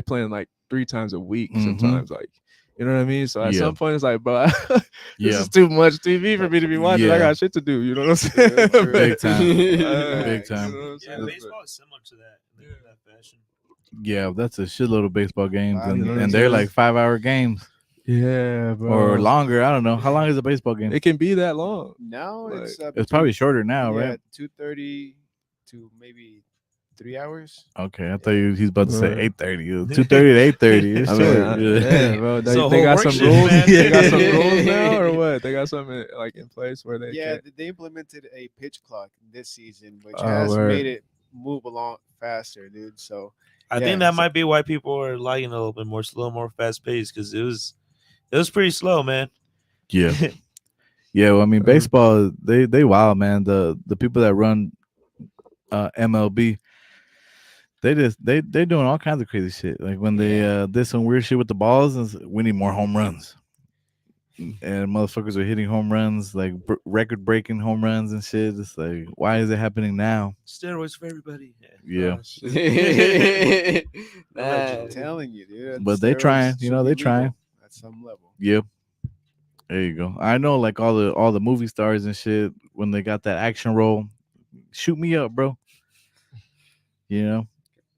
playing like 3 times a week Mhm. sometimes, like, you know what I mean. So at Yeah. some point, it's like, bro, this Yeah. is too much TV for me to be watching. I Yeah. got shit to do. You know what I'm saying? True, true. Big time. Big time. You know what I'm Yeah, saying? baseball is similar to that in that fashion. Yeah, that's a shitload of baseball games, Wow, and, you know what I'm and they're saying? like 5-hour games Yeah, bro. or longer. I don't know how long is a baseball game. It can be that long. Now Like, it's It's probably shorter now, yeah, right? 2:30 to maybe 3 hours. Okay, I thought he's about to say Right. 8:30. 2:30 to 8:30. It's I mean, short. yeah, bro. So They whole got work some shift, rules. man. They got some Yeah. rules now, or what? They got something like in place where they Yeah, can't. they implemented a pitch clock this season, which Oh, has word. made it move along faster, dude. So I Yeah, think that so- might be why people are liking it a little bit more slow, more fast paced, because it was pretty slow, man. Yeah. Yeah, well, I mean, baseball, they wild, man. The people that run MLB, they doing all kinds of crazy shit. Like when they did some weird shit with the balls, and we need more home runs. And motherfuckers are hitting home runs, like record breaking home runs and shit. It's like, why is it happening now? Steroids for everybody. Yeah, I'm telling you, dude. But they steroids trying, you should know, be they trying. legal at some level. Yep. There you go. I know, like all the movie stars and shit, when they got that action role, shoot me up, bro. You know.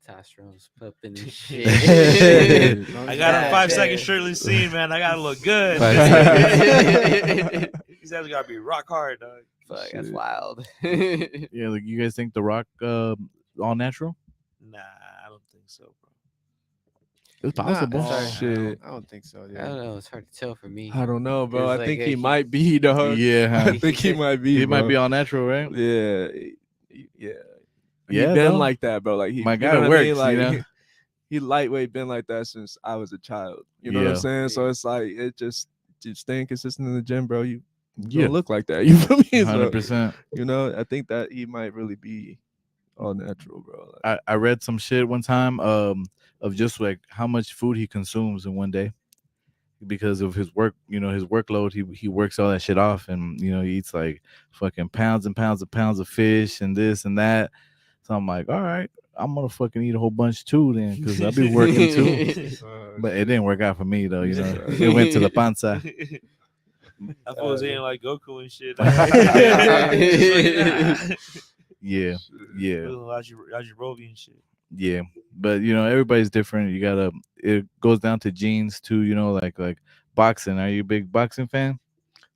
Testosterone's pumping and Shit. shit. I got a Yeah, 5-second yeah. shirtless scene, man. I gotta look good. 5 These guys gotta be rock hard, dog. Fuck, that's Shit. wild. Yeah, like you guys think The Rock all natural? Nah, I don't think so, bro. It's Nah, possible. it's hard- Shit. I don't think so, dude. I don't know. It's hard to tell for me. I don't know, bro. It's I like think a- he might be, dog. Yeah, I think he might be. he might bro. be all natural, right? Yeah, yeah. Yeah, he been though. like that, bro. Like he, My you guy know what works, I mean? Like you know? he lightweight been like that since I was a child. You know what I'm Yeah. saying? So it's like it just staying consistent in the gym, bro. You Yeah, don't look like that. You feel me? So, 100%. you know, I think that he might really be all natural, bro. Like, I read some shit one time of just like how much food he consumes in one day because of his work, you know, his workload. He works all that shit off, and you know, he eats like fucking pounds and pounds of fish and this and that. So I'm like, all right, I'm gonna fucking eat a whole bunch too then, because I'll be working too. But it didn't work out for me though, you know. It went to the panza. I thought was eating like Goku and shit. Yeah, yeah, Yajirobe and shit. yeah. But you know, everybody's different. You gotta. It goes down to genes too. You know, like boxing. Are you a big boxing fan?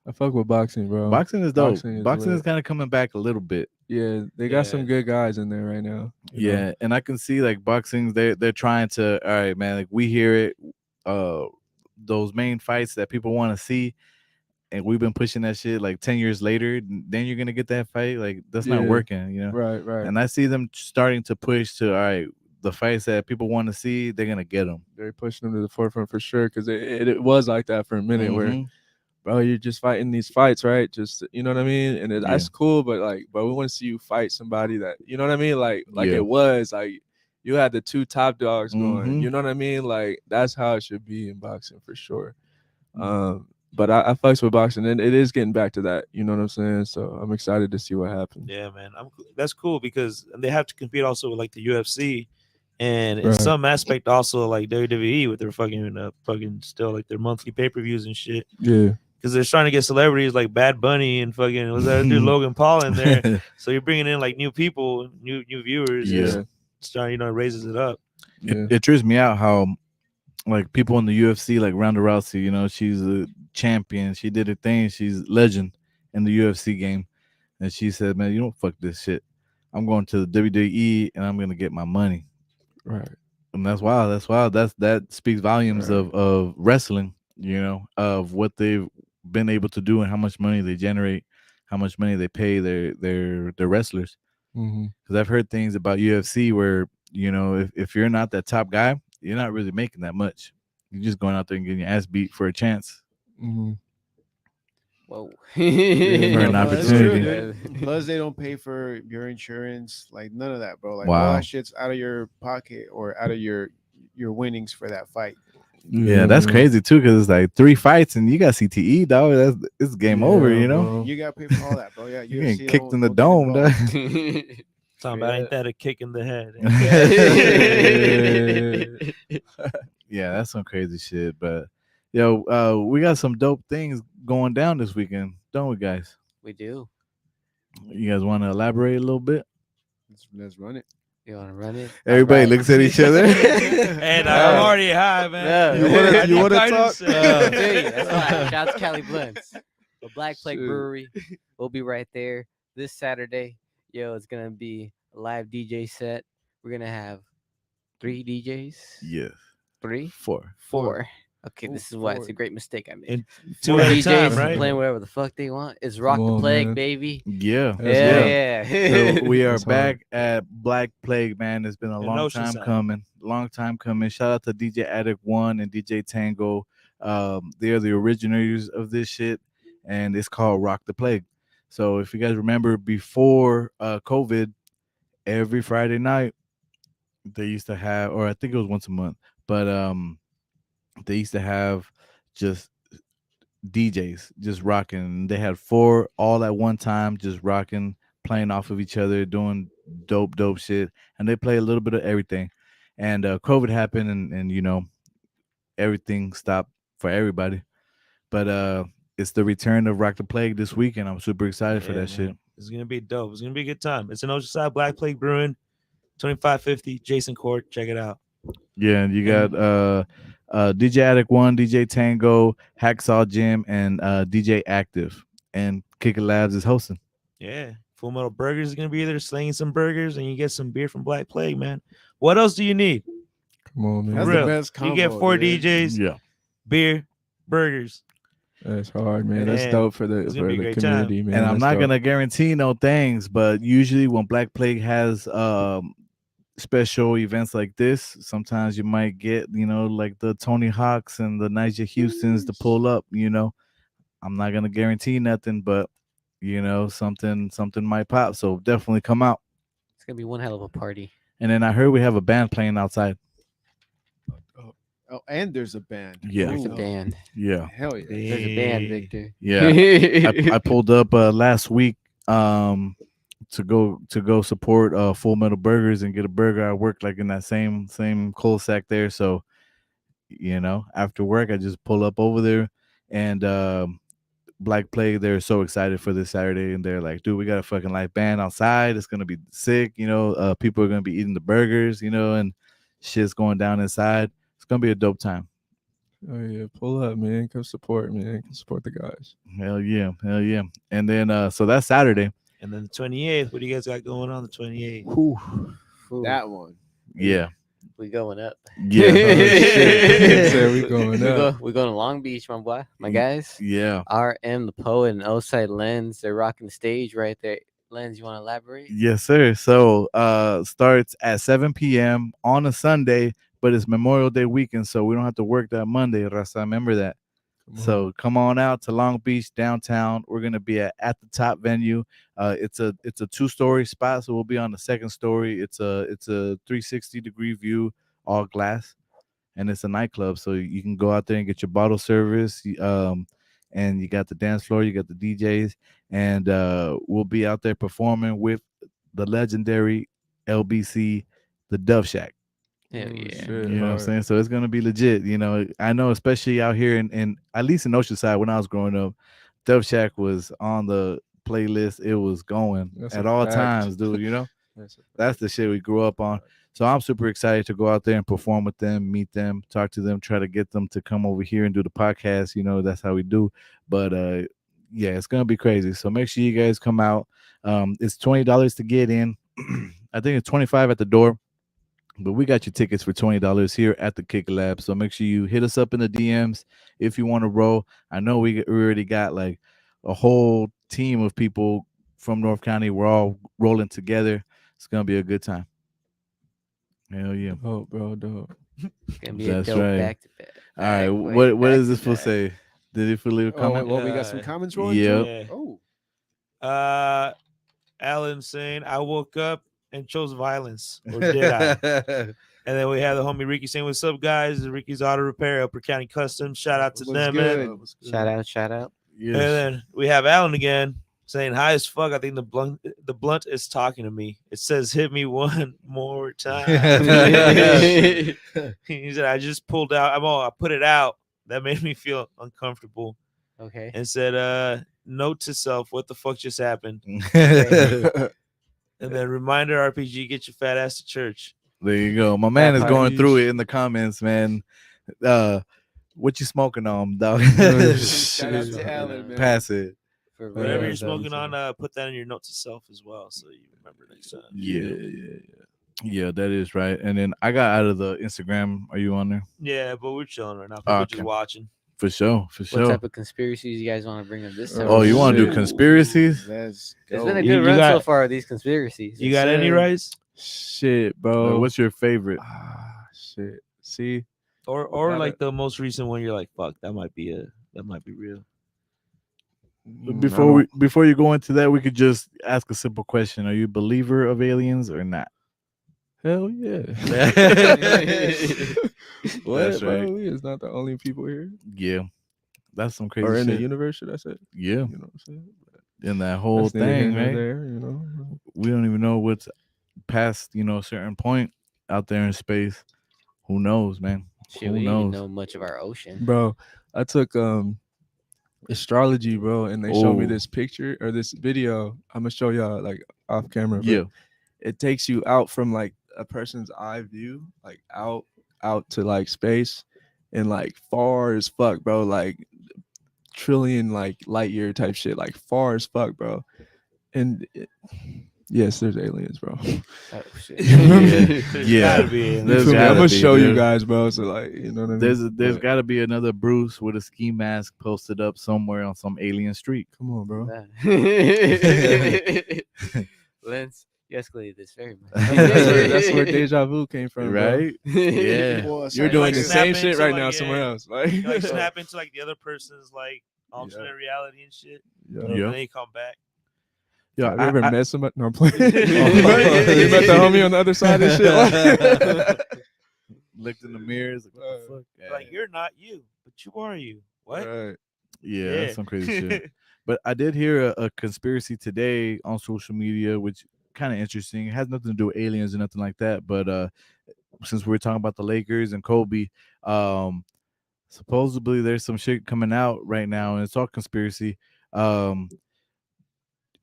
I fuck with boxing, bro. Boxing is dope. Boxing is Boxing is lit. kind of coming back a little bit. Yeah, they got some Yeah. good guys in there right now. you know? Yeah, and I can see like boxing. They're trying to. All right, man. Like we hear it. Those main fights that people want to see, and we've been pushing that shit. Like 10 years later, then you're gonna get that fight. Like that's not Yeah. working. You know. Right, right. And I see them starting to push to. All right, the fights that people want to see, they're gonna get them. They're pushing them to the forefront for sure, because it was like that for a minute where, Mhm. bro, you're just fighting these fights, right? Just, you know what I mean? And Yeah. that's cool, but we want to see you fight somebody that, you know what I mean? Like Yeah. it was like you had the two top dogs going. Mhm. You know what I mean? Like that's how it should be in boxing for sure. But I fucks with boxing, and it is getting back to that. You know what I'm saying? So I'm excited to see what happens. Yeah, man. That's cool because they have to compete also with like the UFC and in Right. some aspect also like WWE with their fucking still like their monthly pay-per-views and shit. Yeah. Because they're trying to get celebrities like Bad Bunny and fucking was that dude Logan Paul in there. So you're bringing in like new people, new viewers. Yeah. and it's trying, raises it up. Yeah. It trips me out how like people in the UFC, like Ronda Rousey, you know, she's a champion. She did her thing. She's legend in the UFC game. And she said, man, you don't fuck this shit. I'm going to the WWE and I'm gonna get my money. Right. And that's wild. That's wild. That speaks volumes Right. of wrestling, you know, of what they've been able to do and how much money they generate, how much money they pay their wrestlers. Mm-hmm. Because I've heard things about UFC where, you know, if you're not that top guy, you're not really making that much. You're just going out there and getting your ass beat for a chance. Mm-hmm. Whoa. For an No, that's true, opportunity. dude. Plus, they don't pay for your insurance, like none of that, bro. Like all Wow. that shit's out of your pocket or out of your winnings for that fight. Yeah, that's crazy too, because it's like 3 fights and you got CTE, dog. It's game over, you know. bro. You gotta pay for all that, bro. Yeah, You're getting UFC kicked in the don't get dome, involved. dog. Talking about ain't that a kick in the head? Yeah, that's some crazy shit. But yo, we got some dope things going down this weekend, don't we, guys? We do. You guys want to elaborate a little bit? Let's run it. You want to run it? Everybody Alright. looks at each other. And I'm already high, man. Yeah. You wanna I need talk? guidance. Hey, that's why. Shout out to Cali Blunts. The Black Plague Shoot. Brewery. We'll be right there this Saturday. Yo, it's gonna be a live DJ set. We're gonna have 3 DJs. Yes, 3, 4. 4. Okay, Oh, this is why it's a 4. great mistake I made. And 4 2 at a DJs time, right? playing whatever the fuck they want. It's Rock Come the on, Plague, man. baby. Yeah, That's Yeah, dope. yeah. So we are That's back at Black Plague, man. It's been a In long time Oceanside. coming. Long time coming. Shout out to DJ Addict One and DJ Tango. They are the originators of this shit, and it's called Rock the Plague. So if you guys remember before COVID, every Friday night they used to have, or I think it was once a month, but they used to have just DJs just rocking. They had 4 all at one time, just rocking, playing off of each other, doing dope shit, and they play a little bit of everything. And COVID happened, and you know everything stopped for everybody. But it's the return of Rock the Plague this weekend. I'm super excited for Yeah, that shit. man. It's gonna be dope. It's gonna be a good time. It's an Oceanside Black Plague Brewing, 2550 Jason Court. Check it out. Yeah, and you got DJ Addict One, DJ Tango, Hacksaw Jim, and DJ Active, and Kick It Labs is hosting. Yeah, Full Metal Burgers is gonna be there, slinging some burgers, and you get some beer from Black Plague, man. What else do you need? Come on, man. That's Real. the best combo. You get 4 dude. DJs, Yeah, beer, burgers. That's hard, man. That's Man, dope for the it's gonna be a great time. community, man. and I'm That's not dope. gonna guarantee no things, but usually when Black Plague has special events like this, sometimes you might get, you know, like the Tony Hawks and the Nigel Houstons to pull up. You know, I'm not gonna guarantee nothing, but you know, something might pop. So definitely come out. It's gonna be one hell of a party. And then I heard we have a band playing outside. Oh, and there's a band. Yeah. There's a Ooh. band. Yeah, Hell yeah. There's a band, Victor. yeah. I pulled up last week to go support Full Metal Burgers and get a burger. I work like in that same cul-de-sac there, so you know, after work I just pull up over there, and Black Plague, they're so excited for this Saturday, and they're like, dude, we got a fucking live band outside. It's gonna be sick, you know. People are gonna be eating the burgers, you know, and shit's going down inside. It's gonna be a dope time. Oh yeah, pull up, man. Come support, man. Come support the guys. Hell yeah. And then so that's Saturday. And then the 28th, what do you guys got going on the 28th? Whew. Ooh, That one. Yeah. we going up. Yeah. So we going up. We're going to Long Beach, my boy, my guys. Yeah. RM, the poet, and Oside Lens. They're rocking the stage right there. Lens, you want to elaborate? Yes, sir. So starts at 7 p.m. on a Sunday, but it's Memorial Day weekend, so we don't have to work that Monday. Raza, remember that. Come on. So come on out to Long Beach downtown. We're gonna be at the top venue. It's a 2-story spot, so we'll be on the second story. It's a 360-degree view, all glass, and it's a nightclub, so you can go out there and get your bottle service. And you got the dance floor, you got the DJs, and we'll be out there performing with the legendary LBC, the Dove Shack. Hell Oh, yeah. shit, You know what I'm hard. saying? So it's gonna be legit. You know, I know, especially out here in at least in Oceanside when I was growing up, Dove Shack was on the playlist. It was going That's at a all fact. times, dude. You know, That's a that's the shit we grew up on. So I'm super excited to go out there and perform with them, meet them, talk to them, try to get them to come over here and do the podcast. You know, that's how we do. But yeah, it's gonna be crazy. So make sure you guys come out. It's $20 to get in. I think it's 25 at the door. But we got your tickets for $20 here at the Kick Lab. So make sure you hit us up in the DMs if you want to roll. I know we already got like a whole team of people from North County. We're all rolling together. It's gonna be a good time. Hell yeah. dope, bro, dope. It's going to be That's a dope right. back to back. All right. Wait, What back is to this supposed to back. say? Did he leave a Oh, comment? well, we got some Yeah. comments rolling. Yep. through? Yeah. Oh, Alan saying, I woke up and chose violence. Or did I? And then we have the homie Ricky saying, what's up, guys? Ricky's Auto Repair, Upper County Customs. Shout out to What's them, good? man. Shout out, shout out. Yes. And then we have Alan again saying, hi as fuck. I think the blunt is talking to me. It says, hit me one more time. He said, I just pulled out. I put it out. That made me feel uncomfortable. Okay. And said, note to self, what the fuck just happened? And then reminder RPG, get your fat ass to church. There you go. My man is part. going through it in the comments, man. What you smoking on, dog? Shout out to Alan, man. Pass it. For real. Whatever Yeah, you're that was smoking on, put that in your note to self as well, so you remember next time. Yeah, that is right. And then I got out of the Instagram. Are you on there? Yeah, but we're chilling right now. People just Okay. watching. For sure. What Sure. type of conspiracies you guys want to bring up this time? Oh, you want to do shit. conspiracies? Let's It's go. been a You- good you run so got- far of these conspiracies. You got any sir. rice? Shit, bro. What's your favorite? Shit. See, Or gotta- like the most recent one, you're like, fuck, that might be real. Before you go into that, we could just ask a simple question: are you a believer of aliens or not? hell yeah. What, That's bro? right. We is not the only people here, Yeah, that's some crazy or in shit. the universe. Should I say? Yeah, You know what I'm saying? in that whole That's neither here thing, nor right? There, you know. We don't even know what's past, a certain point out there in space. Who knows, man? Shit, Who we didn't even knows? know much of our ocean. Bro, I took astrology, bro, and they showed me Oh. this picture or this video. I'm gonna show y'all like off camera. but Yeah, it takes you out from like a person's eye view, like out to like space, and like far as fuck, bro, like trillion like light year type shit, like far as fuck, bro. And yes, there's aliens, bro. Oh, shit. yeah. Gotta be. You There's feel me? I'm gotta gonna be, show you dude. guys, bro. So like, you know what I mean? There's But got to be another Bruce with a ski mask posted up somewhere on some alien street. come on, bro. Lance, you escalated this very much. That's where deja vu came from, bro. Right? Yeah. Well, You're sorry, doing like the snap same shit into, right like, now yeah. somewhere else, like, You like snap into like the other person's like alternate reality and shit. Yeah. Yeah. And then you come back. Yeah, Have you ever met somebody? No, I'm playing. Oh. You met the homie on the other side and shit. looked in the mirrors. Like, what the fuck? Yeah. Like, you're not you, but you are you. What? Right. Yeah, that's some crazy shit. But I did hear a conspiracy today on social media, which kind of interesting. It has nothing to do with aliens or nothing like that. But since we're talking about the Lakers and Kobe, supposedly there's some shit coming out right now, and it's all conspiracy.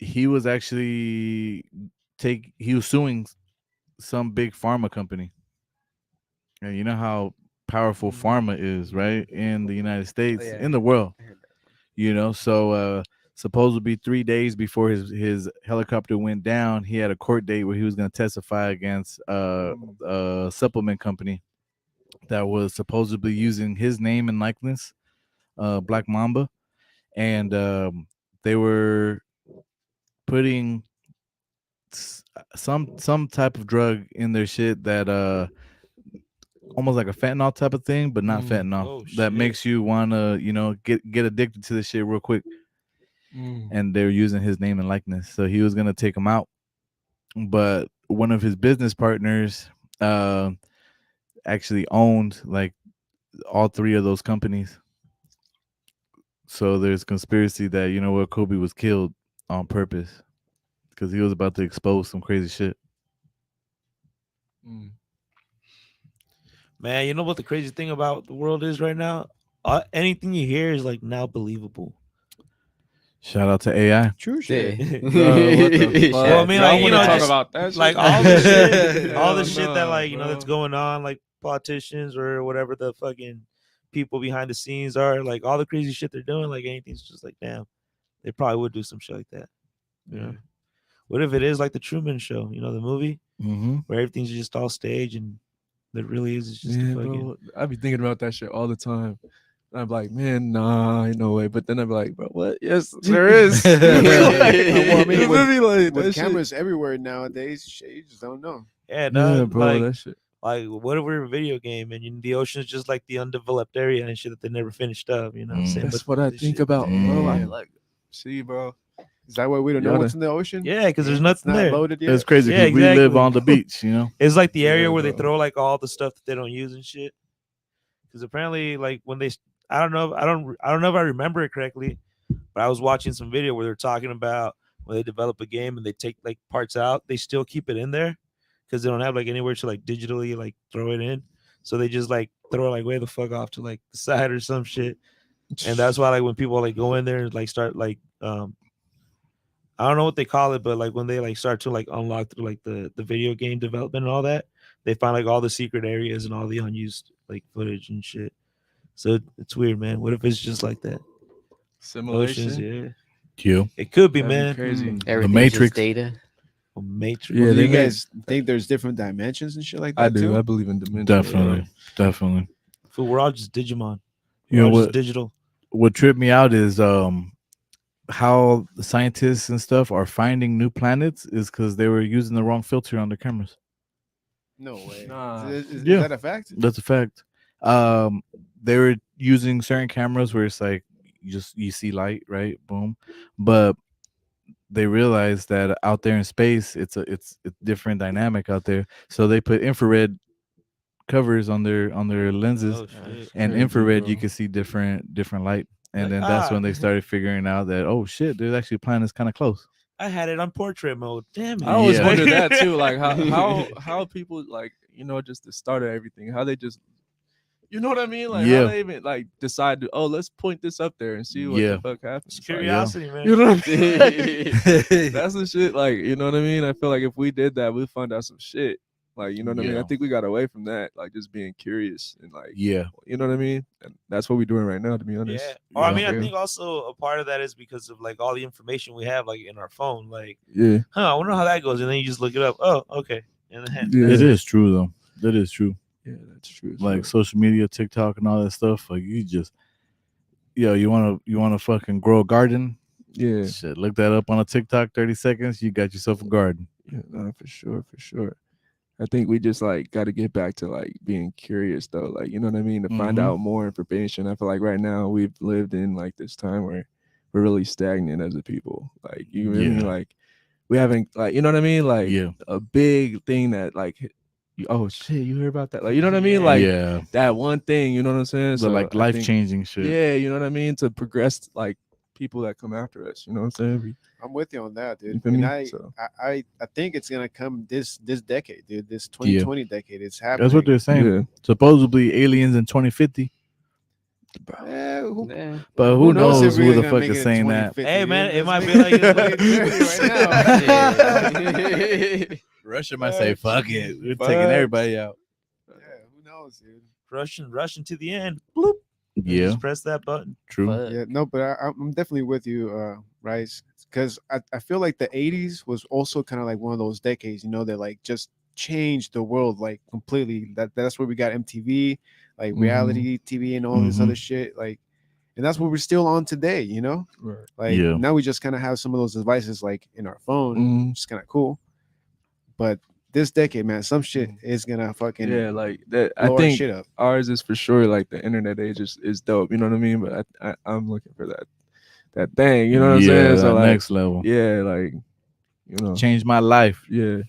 He was actually he was suing some big pharma company. And you know how powerful pharma is, right? In the United States, yeah. in the world. I heard that. So supposedly 3 days before his helicopter went down, he had a court date where he was going to testify against a supplement company that was supposedly using his name and likeness, Black Mamba, and they were putting some type of drug in their shit that almost like a fentanyl type of thing, but not fentanyl. Oh, that shit. makes you want to get addicted to this shit real quick. And they're using his name and likeness, so he was gonna take him out, but one of his business partners actually owned like all three of those companies. So there's conspiracy that Kobe was killed on purpose because he was about to expose some crazy shit. Man, you know what the crazy thing about the world is right now? Anything you hear is like now believable. Shout out to AI. True shit. shit. What the fuck? Well, I mean, Y'all like, wanna talk just- about that like shit? all the shit, all the Hell shit that no, like bro. that's going on, like politicians or whatever the fucking people behind the scenes are, like all the crazy shit they're doing, like anything's just like, damn, they probably would do some shit like that. You know? What if it is like the Truman Show, the movie Mm-hmm. where everything's just all stage and there really is it's just Yeah, a fucking. bro. I be thinking about that shit all the time. And I'm like, man, nah, ain't no way. But then I'm like, bro, what? Yes, there is. Well, I mean, You feel me? Like, With that shit- cameras everywhere nowadays, shit, you just don't know. Yeah, Yeah, no, bro, like that shit. Like, what if we're a video game and the ocean's just like the undeveloped area and shit that they never finished up? You know, same That's with what I this think shit. about, bro. I Mm. like, see, bro. Is that why we don't know Y'all what's done- in the ocean? Yeah, because there's It's nothing not there. loaded yet. It's crazy Yeah, because we live exactly. on the beach, you know. It's like the area Yeah, where they bro. throw like all the stuff that they don't use and shit. Because apparently, like when they, I don't know, I don't know if I remember it correctly, but I was watching some video where they're talking about when they develop a game and they take like parts out, they still keep it in there because they don't have like anywhere to like digitally like throw it in. So they just like throw it like way the fuck off to like the side or some shit. And that's why like when people like go in there and like start like I don't know what they call it, but like when they like start to like unlock through like the video game development and all that, they find like all the secret areas and all the unused like footage and shit. So it's weird, man. What if it's just like that? Oceans, Simulation. yeah. Yeah. It could be, That'd be man. crazy. Everything's Matrix. just data. A Matrix. Yeah, Do they you made- guys think there's different dimensions and shit like that I do. too? I believe in dimensions. Definitely. Definitely. Fool, we're all just Digimon. You We're know all just what? digital. What tripped me out is how the scientists and stuff are finding new planets is because they were using the wrong filter on their cameras. No way. Nah. Is Yeah. that a fact? That's a fact. They were using certain cameras where it's like you see light, right? Boom. But they realized that out there in space, it's a different dynamic out there. So they put infrared covers on their lenses, Oh shit. and Crazy, infrared bro. you can see different light. And Like, then that's when ah. they started figuring out that, oh shit, there's actually planets kind of close. I had it on portrait mode. Damn it. I always Yeah. wonder that too. Like how people like, you know, just the start of everything, how they just, you know what I mean? Like Yeah. how they even like decide to, oh, let's point this up there and see what Yeah. the fuck happens. It's Like, curiosity, man. you know what I mean? That's the shit. Like, you know what I mean? I feel like if we did that, we'd find out some shit. Like, you know what I mean? I Yeah. think we got away from that, like just being curious and like, Yeah. you know what I mean? And that's what we're doing right now, to be honest. Yeah. Or I Yeah. mean, I Yeah. think also a part of that is because of like all the information we have like in our phone. Like, Yeah. I wonder how that goes, and then you just look it up. Oh, okay. And then Yeah. It is true though. That is true. Yeah, that's true. as Like fuck. social media, TikTok, and all that stuff. Like you just, you wanna fucking grow a garden. Yeah. Shit, look that up on a TikTok. 30 seconds, you got yourself a garden. Yeah, no, for sure, for sure. I think we just like got to get back to like being curious though, like, you know what I mean, to find Mhm. out more information. I feel like right now we've lived in like this time where we're really stagnant as a people. Like, you know what I mean? Yeah. Like we haven't, like, you know what I mean? Like Yeah. a big thing that like oh shit, you hear about that? Like, you know what I mean? Like yeah, that one thing, you know what I'm saying? the like I life think- changing shit. Yeah, you know what I mean? To progress like people that come after us, you know what I'm saying? I'm with you on that, You dude. feel And me? So- I think it's gonna come this decade, dude. This 2020 decade. It's happening. That's what they're saying. Yeah. Supposedly aliens in 2050, Eh, who, Man. but who knows if who we're the gonna fuck make is it in saying that? 2050, Hey, dude? man, it Let's might make be like it it's- 2030 right now. Russia might say, "Fuck it, we're Facts. taking everybody out." Yeah, who knows, dude? rushing to the end. Bloop. And Yeah, Just press that button. true. Fuck. Yeah, no, but I'm definitely with you, Rice, because I feel like the 80s was also kind of like one of those decades, you know, that like just changed the world like completely. That's where we got MTV, like Mhm. reality TV and all this Mhm. other shit, like, and that's what we're still on today, you know. Right. Like Yeah. now we just kind of have some of those devices like in our phone, Mhm. which is kind of cool. But this decade, man, some shit is gonna fucking Yeah, like that. I blow our think shit up. ours is for sure like the internet age is dope. You know what I mean? But I'm looking for that thing. You know what I'm yeah, saying? So that like, next level. yeah, like, you know, Changed my life. yeah,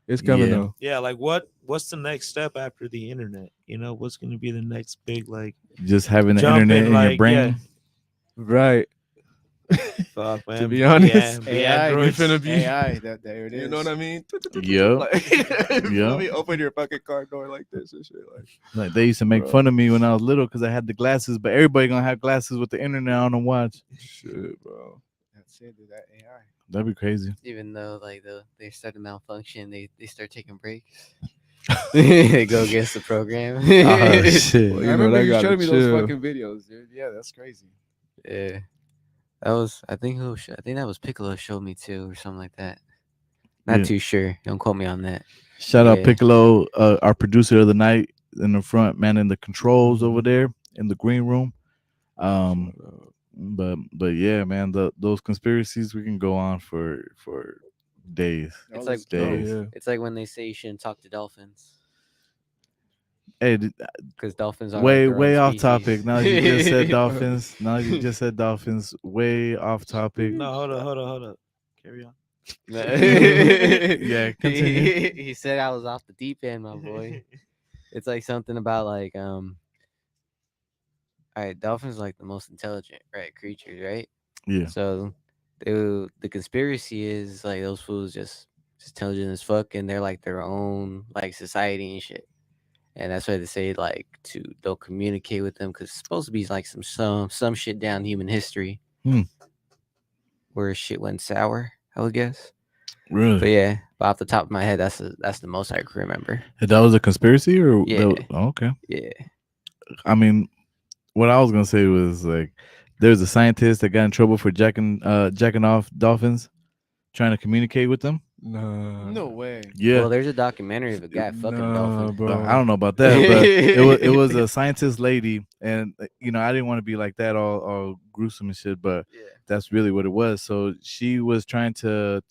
it's coming Yeah. though. Yeah, like what's the next step after the internet? You know, what's gonna be the next big like Just having the Jump internet in, in your like, brain. yeah. Right. fuck, man? To be honest, be AI, androids. finna be- AI, there it is. You know what I mean? Yup. Like, you feel Yup. me? Open your fucking car door like this and shit. Like, Like they used to make Bro. fun of me when I was little because I had the glasses, but everybody gonna have glasses with the internet on and watch. shit, bro. That's it, dude. That AI. That'd be crazy. Even though like they start to malfunction, they start taking breaks. They go against the program. Oh Well, shit. you I know, remember they you gotta showed me chill. those fucking videos, dude. Yeah, that's crazy. Yeah, that was I think I think that was Piccolo showed me too or something like that. Not Yeah. too sure. Don't quote me on that. Shout out Yeah. Piccolo, our producer of the night in the front, man, in the controls over there in the green room. But yeah, man, those conspiracies we can go on for days. It's Oh, like let's go. days. yeah. it's like when they say you shouldn't talk to dolphins. Hey, because dolphins are way like their own way off species. topic. Now that you just said dolphins. Now that you just said dolphins. Way off topic. No, hold up. Carry on. Yeah, continue. He said I was off the deep end, my boy. It's like something about like all right, dolphins are like the most intelligent, right, creatures, right? Yeah. So the conspiracy is like those fools just intelligent as fuck, and they're like their own like society and shit. And that's why they say like to don't communicate with them because it's supposed to be like some shit down human history where shit went sour, I would guess. Really? But yeah, but off the top of my head, that's the most I can remember. That was a conspiracy, or Yeah. okay. Yeah. I mean, what I was gonna say was like, there's a scientist that got in trouble for jacking off dolphins, trying to communicate with them. No way. Yeah. Well, there's a documentary of a guy fucking a dolphin. bro. I don't know about that, but it was a scientist lady, and I didn't want to be like that, all gruesome and shit, but Yeah. that's really what it was. So she was trying to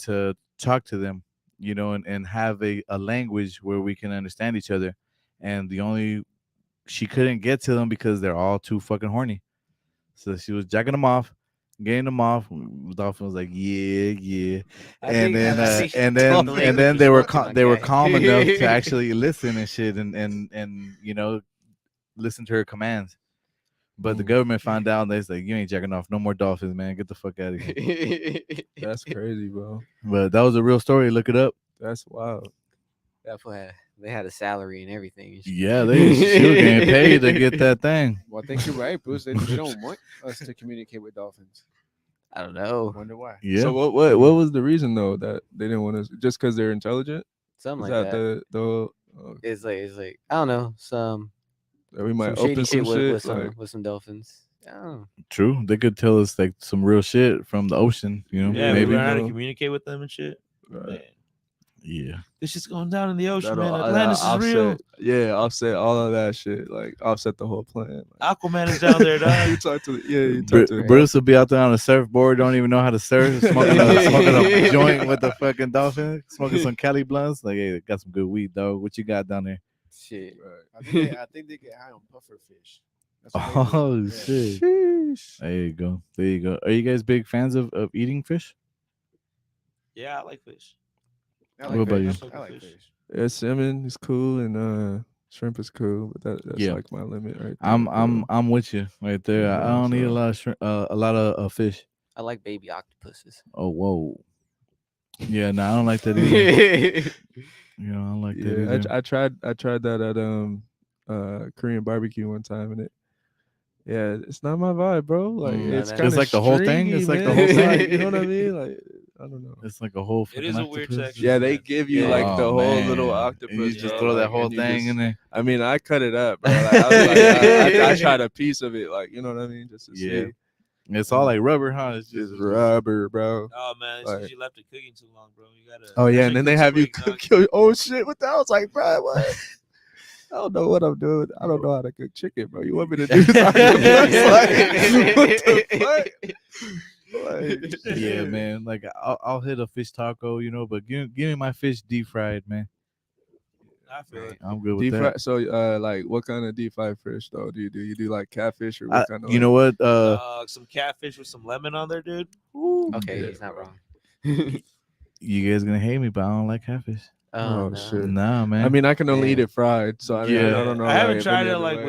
talk to them, and have a language where we can understand each other, and she couldn't get to them because they're all too fucking horny. So she was jacking them off, getting them off. Dolphin was like, yeah, and then they were calm enough to actually listen and shit, and listen to her commands. But the government found out, and they're like, you ain't jacking off no more dolphins, man. Get the fuck out of here. That's crazy, bro. But that was a real story. Look it up. That's wild. They had a salary and everything. Yeah, she was getting paid to get that thing. Well, I think you're right, Bruce. They don't want us to communicate with dolphins. I don't know. Wonder why. Yeah. So what was the reason though that they didn't want us? Just because they're intelligent? Something Is like that that. It's like I don't know, some that we might shady open some shit shit? with some dolphins. I don't know. True. They could tell us like some real shit from the ocean, Yeah, maybe. we learn how to communicate with them and shit. Right. Man, Yeah. this shit's going down in the ocean, That'll- man. Atlantis is real. offset, yeah, offset all of that shit. Like offset the whole plan. Like, Aquaman is down there, dog. you talk to the Bruce will be out there on a surfboard, don't even know how to surf, smoking a joint with the fucking dolphin, smoking some Cali blunts. Like, hey, got some good weed, dog. What you got down there? Shit. Right. I think they get high on puffer fish. That's what they do. Oh, Yeah. shit. Sheesh. There you go. There you go. Are you guys big fans of eating fish? Yeah, I like fish. I What about fish. you? I like Fish. fish. Yeah, salmon is cool and shrimp is cool, but that's Yeah. like my limit right there. I'm with you right there. I Yeah, don't eat a so- lot of shrimp, a lot of fish. I like baby octopuses. Oh, whoa. Yeah, no, I don't like that either. I don't like that Yeah, either. I tried that at Korean barbecue one time and it's not my vibe, bro. Like it's no. kind of It's like the whole thing? It's like the whole thing. thing? You know what I mean? Like I don't know. It's like a whole It is fucking a weird octopus. texture. Yeah, they give you Yeah. like the Oh, whole little man. octopus. And you just bro, throw that like, whole and you thing just- in there. I mean, I cut it up, bro. Like, I was like, I tried a piece of it, like you know what I mean, just to Yeah. see. It's all like rubber, huh? It's It's just rubber, bro. Oh man, it's Like- because you left it cooking too long, bro. You gotta. Oh yeah, that and then shit they cooks have you quick, dog. cook your own shit with that. I was like, bro, what? I don't know what I'm doing. I don't know how to cook chicken, bro. You want me to do something? Like, what the fuck? Like, yeah, man. Like I'll hit a fish taco, but give me my fish deep fried, man. I feel it. I'm good with Deep that. fry. So, like, what kind of deep fried fish though do you do? You do like catfish or what kind of? You know what? Some catfish with some lemon on there, dude. Okay, Yeah, he's not bro. wrong. You guys gonna hate me, but I don't like catfish. Oh, no. shit. Nah, man. I mean, I can only eat Yeah. it fried, so I mean, Yeah. I don't know. I haven't like, tried any it other like way.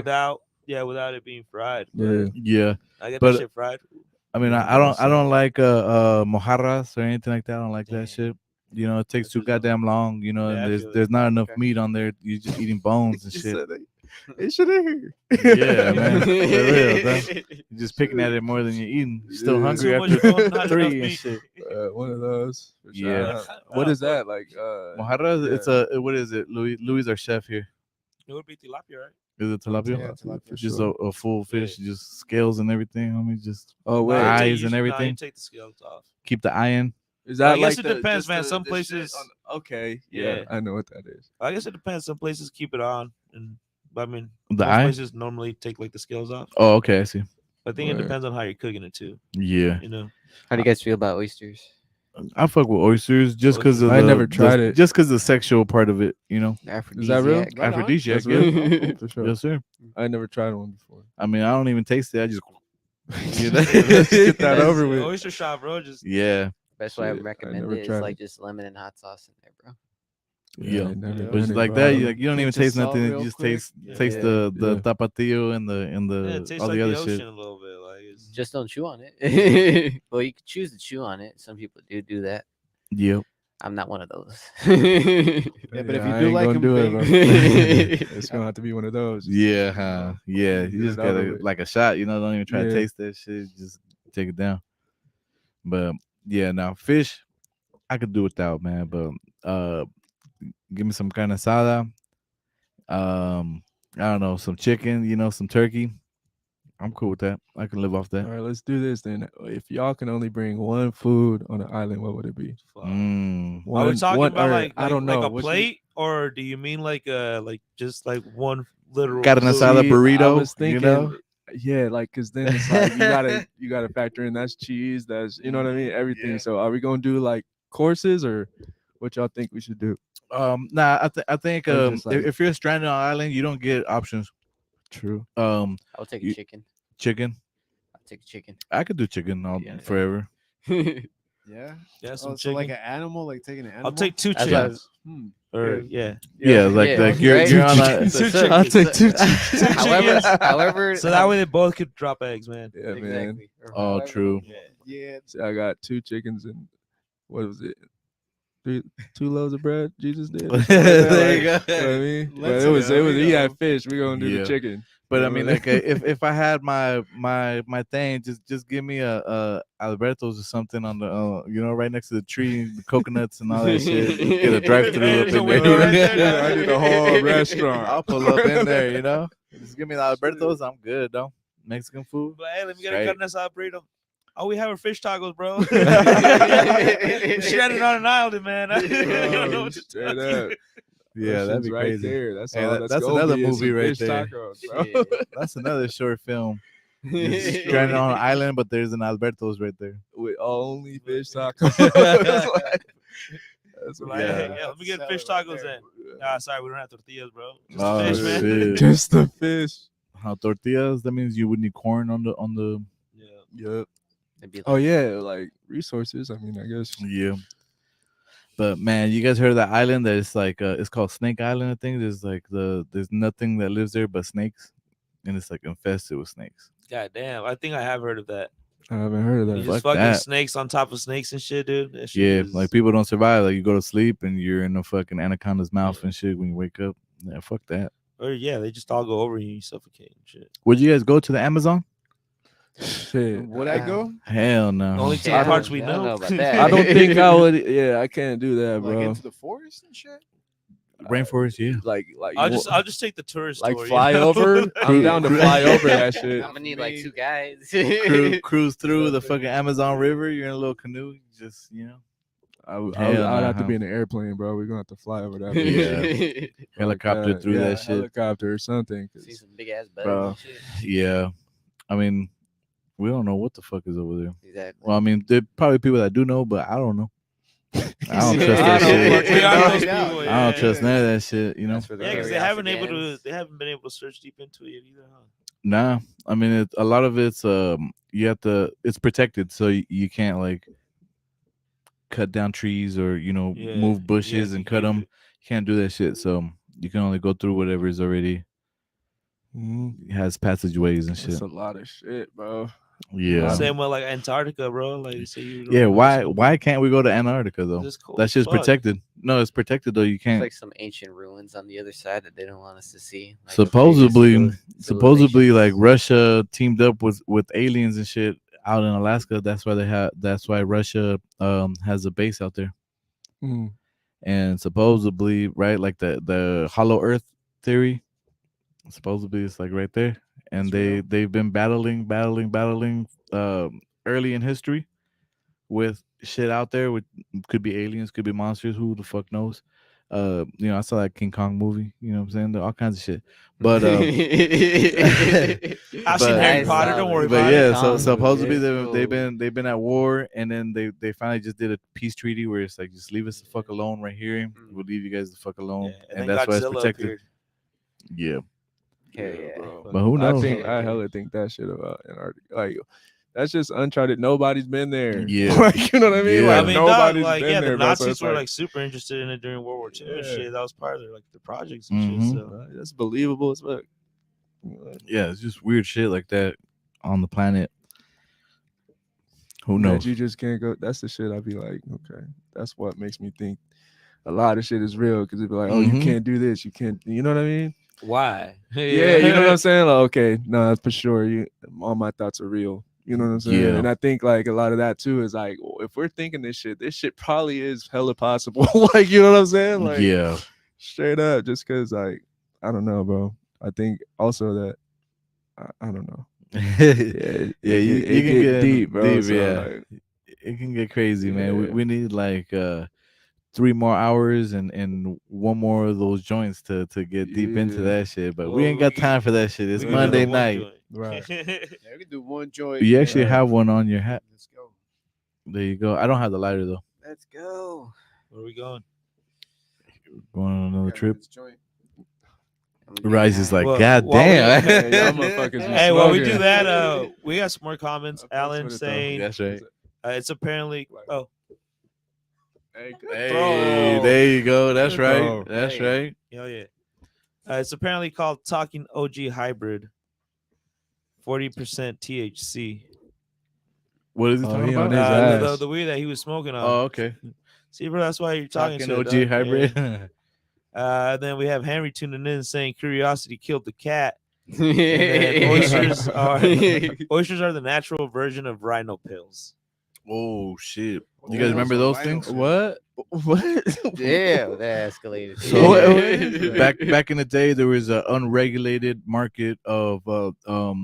without it being fried. But Yeah. yeah. I get But- that shit fried. I mean, Yeah, I don't like mojarras or anything like that. I don't like that Damn. shit. It takes That's too just dumb. goddamn long. Yeah, I and feel it. there's not enough Okay. meat on there. You're just eating bones and You shit. said it should hear. Yeah, man. For real, bro. You're just picking at it more than you're eating. You're still Yeah. hungry Too much after bone, not enough 3 and meat. shit. One of those. for sure. Yeah. What is that like? Mojarras, yeah. it's what is it? Louis our chef here. It would be tilapia, right? Is it tilapia? Yeah, tilapia. Just sure. a full fish, just scales and everything. Homie, just Oh Nah, wait, you take- eyes you and should- nah, everything. you take the scales off. keep the eye in. is that I guess like it depends, just man. Some shit places- okay, yeah, Yeah. I know what that is. I guess it depends. Some places keep it on, but I mean, The most eye? places normally take like the scales off. Oh, okay, I see. I think it Right. depends on how you're cooking it too. Yeah. You know, How do you guys feel about oysters? I fuck with oysters just because of I never tried it. just because the sexual part of it. You know, Is that real? Aphrodisiac. Right on. aphrodisiac. That's Yeah. real. For sure. Yes, sir. I never tried one before. I mean, I don't even taste it. I just you know? Let's get that That's over the with. oyster shop, bro. Just Yeah. Best way I Shit, I recommend never it is tried like it. just lemon and hot sauce in there, bro. Yeah. I never Yeah. But done just it, like bro. that, I you don't- like you don't even Pinch of taste salt nothing. real You just quick. taste the Yeah. tapatio and yeah, it the tastes all like the the other ocean shit. a little bit. Like it's Just don't chew on it. Well, you can choose to chew on it. Some people do that. Yep. I'm not one of those. Yeah, but if you I do ain't like gonna them do it, baked, bro. It's gonna have to be one of those. Yeah, huh? Yeah. Get You just it over gotta with. like a shot. You know, don't even try to Yeah. taste that shit. Just take it down. But yeah, now fish, I could do without, man. But give me some carne asada. I don't know, some chicken. You know, some turkey. I'm cool with that. I can live off All that. right, let's do this then. If y'all can only bring one food on an island, what would it be? fuck. Mm. Are we talking about or like I don't know like a what you- plate, or do you mean like just like one literal Carne food? asada See, burrito. I was thinking, you know? yeah, like because then it's like you gotta factor in that's cheese, that's you know what I mean, everything. Yeah. So are we gonna do like courses or what y'all think we should do? Nah, I think Or just like- if you're stranded on an island, you don't get options. True. I would take a You- chicken. Chicken. I'll take a chicken. I could do chicken all Yeah. forever. yeah. Yeah, some Oh, so like chicken. an animal, like taking an animal. I'll take two That's what I chickens. Hmm. Or Yeah. yeah. Yeah, like Yeah, like you're right? you're on a chickens. Two So- I'll chickens. take two chickens. However, however, So that way they both could drop eggs, man. Yeah, man. exactly. Or Oh, however- true. Yeah. So I got two chickens and what was it? Two loaves of bread. Jesus did. or something like that, There you like, go. you know what I mean? But Let's it was go. he had fish. We gonna do Yeah. the chicken. But I You mean, know? like if I had my thing, just give me a Alberto's or something on the you know, right next to the tree, the coconuts and all that shit. Just get a drive through Yeah, up there's a in window right there. there. I need a whole restaurant. I'll pull up in there, you know. Just give me the Alberto's. I'm good, though. Mexican food. But hey, let me get Straight. a carne asada burrito. Oh, we having fish tacos, bro. We stranded on an island, man. I don't know what to Straight tell you. up. Yeah, that'd be right crazy. there. That's Hey, all. that- that's that's gonna another be is movie some right fish there. Tacos, bro. Shit. That's another short film. Yeah. Stranded on an island, but there's an Alberto's right there. With only fish tacos. That's Like, Yeah. hey, yeah, let me get fish tacos then. Nah, sorry, we don't have tortillas, bro. Just Oh, fish, man. shit. Just the fish. How tortillas? That means you would need corn on the. Yeah. Yep. It'd be like, Oh yeah, like resources. I mean, I guess. Yeah. But man, you guys heard of that island that is like it's called Snake Island. I think there's like there's nothing that lives there but snakes, and it's like infested with snakes. God damn, I think I have heard of that. I haven't heard of You that. just Fuck fucking that. snakes on top of snakes and shit, dude. That shit Yeah, is- like people don't survive. Like you go to sleep and you're in a fucking anaconda's mouth and shit when you wake up. Yeah, fuck that. Or yeah, they just all go over you and you suffocate and shit. Would you guys go to the Amazon? Shit. Would I go? Hell no. The only two I parts don't- we I don't know. know about that. I don't think I would. Yeah, I can't do that, Like bro. into the forest and shit. Rainforest, yeah. Like I'll just take the tourist like tour, you fly know? over. I'm down to fly over that shit. I'm gonna need like 2 guys. Cruise through the fucking Amazon River. You're in a little canoe. Just I would Hell have to nah. be in an airplane, bro. We're gonna have to fly over that. Yeah. bitch. helicopter Like through yeah, that shit. Helicopter or something. 'cause- See some big ass bugs Bro. and shit. Yeah. I mean, we don't know what the fuck is over there. Exactly. Well, I mean, there probably people that do know, but I don't know. I don't trust I that don't shit. fucking know those Yeah. people, I yeah. don't trust none of that shit, you know. That's for the Yeah, because curiosity they haven't been able to search deep into it either, huh? Nah, I mean, a lot of it's you have to. It's protected, so you can't like cut down trees or Yeah, move bushes yeah, and cut them. You can't do that shit. So you can only go through whatever is already has passageways and shit. That's a lot of shit, bro. Yeah, Same with like Antarctica, bro. Like they say you don't yeah. know Why something. can't we go to Antarctica though? It's cold That as shit's fuck. protected. No, it's protected though. You There's can't. like some ancient ruins on the other side that they don't want us to see. Like, of previous Supposedly, like civilizations. Russia teamed up with aliens and shit out in Alaska. That's why Russia has a base out there. Mm. And supposedly, right, like the hollow earth theory, supposedly it's like right there. And they've been battling early in history with shit out there, with could be aliens, could be monsters, who the fuck knows. I saw that King Kong movie. You know what I'm saying? All kinds of shit. But I've seen But- Harry I Potter. saw Don't it. worry but about yeah, it. so Kong supposedly movie. they've been at war, and then they finally just did a peace treaty where it's like, just leave us the fuck alone right here. We'll leave you guys the fuck alone, Yeah, and then that's why it's Godzilla protected. appeared. Yeah, Hell yeah. bro. but who knows? I hella think that shit about Antarctica. Like, that's just uncharted. Nobody's been there. Yeah. Like, you know what I mean? Yeah. Like, I mean, nobody's dog, like, been yeah, there, the bro. So Nazis it's were like super interested in it during World War II and Yeah. shit. That was part of their the projects and Mhm. shit. So that's believable as fuck. Yeah, it's just weird shit like that on the planet. Who That knows? you just can't go. That's the shit. I'd be like, okay, that's what makes me think a lot of shit is real, because it'd be like, oh, you Mhm. can't do this, you can't. You know what I mean? Why? Yeah, you know what I'm saying? Like, okay, no, that's for sure. All my thoughts are real. You know what I'm saying? Yeah. And I think like a lot of that too is like, well, if we're thinking this shit probably is hella possible. Like, you know what I'm saying? Like, Yeah, straight up, just because like, I don't know, bro. I think also that I don't know. yeah, Yeah, you it can get deep, bro. So, yeah, like, it can get crazy, man. Yeah. We need like 3 more hours and 1 more of those joints to get deep into Yeah. that shit. But Well, we ain't we got can- time for that shit. It's we can do Monday the one night. joint. Right. Yeah, we can do one joint. You actually and, have one on your hat. Let's go. There you go. I don't have the lighter though. Let's go. Where are we going? Going on another Gotta trip. light this joint. Rise is like, Well, God while we- damn. Yeah, y'all motherfuckers be Hey, while we do smoking. that, we got some more comments. I fucks Alan with it, though. saying That's right. it's apparently Hey, good Hey, throw. there you go. That's Good right. throw. That's Hey. right. it's apparently called Talking OG Hybrid. 40% THC. What is he Oh, talking he on about? his The, ass. the weed that he was smoking on. Oh, okay. See, bro, that's why you're talking Talking to OG it, dog. hybrid. Yeah. Then we have Henry tuning in saying curiosity killed the cat. And then oysters are the natural version of rhino pills. Oh shit! You Oh, guys remember so those rhino things? shit. What? Yeah, that escalated. So back in the day, there was an unregulated market of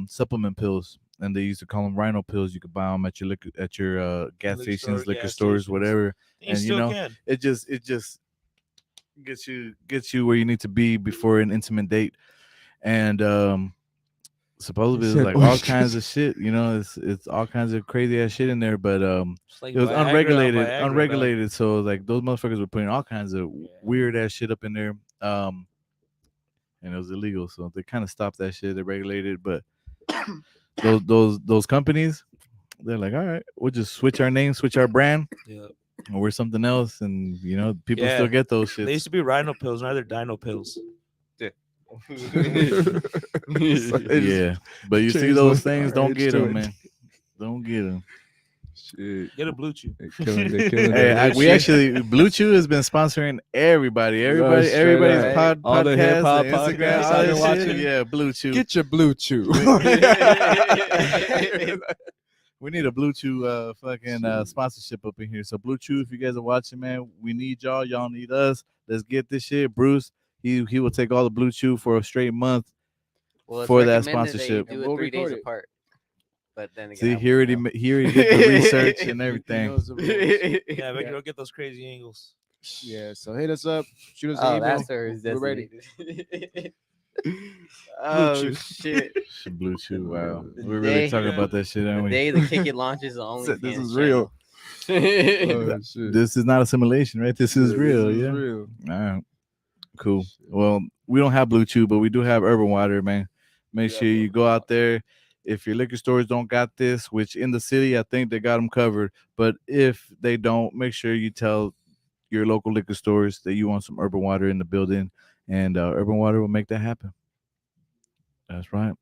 supplement pills, and they used to call them rhino pills. You could buy them at your gas Liquor stations, stores, liquor gas stores, stations. whatever. You And, still you know, can. It just gets you where you need to be before an intimate date, and supposedly You there's said like all oysters. kinds of shit. You know, it's all kinds of crazy ass shit in there, but It's like it was Viagra on unregulated, Viagra, dog. unregulated. So like those motherfuckers were putting all kinds of weird ass shit up in there, and it was illegal. So they kind of stopped that shit. They regulated, but those companies, they're like, all right, we'll just switch our name, switch our brand, Yeah. and we're something else, and you know people Yeah. still get those They used shits. to be rhino pills, now they're dino pills. Yeah, but you see Change those the things, don't RH get to them, it. man. Don't get them. Shit. Get a blue chew. They killing Hey, that we shit. actually Blue Chew has been sponsoring everybody, straight everybody's up. All the podcast, hip-hop and Instagram, podcasts all I've that been shit. watching. Yeah, Blue Chew. Get your blue chew. We need a Blue Chew fucking sponsorship up in here. So Blue Chew, if you guys are watching, man, we need y'all. Y'all need us. Let's get this shit. Bruce, he will take all the Blue Chew for a straight month. Well, it's For that recommended sponsorship. you do We'll it 3 days record it. apart. But then again, See, I he already wouldn't he already did the research and He everything. knows the rules. know. Yeah, make it get those crazy angles. Yeah, so hit us up, shoot us an Oh, email. that's where it's We're ready. designated. Oh Chew. shit! Blue Chew, wow. The We're really day- talking about that shit, aren't The we? day the Kick It launches, the only This is real. Oh, shit. This is not a simulation, right? This is real, This is yeah. real. All right. Cool. Well, we don't have Blue Chew, but we do have Urban Water, man. Make Yeah, sure you Urban go out there. If your liquor stores don't got this, which in the city, I think they got them covered. But if they don't, make sure you tell your local liquor stores that you want some Urban Water in the building, and Urban Water will make that happen. That's right.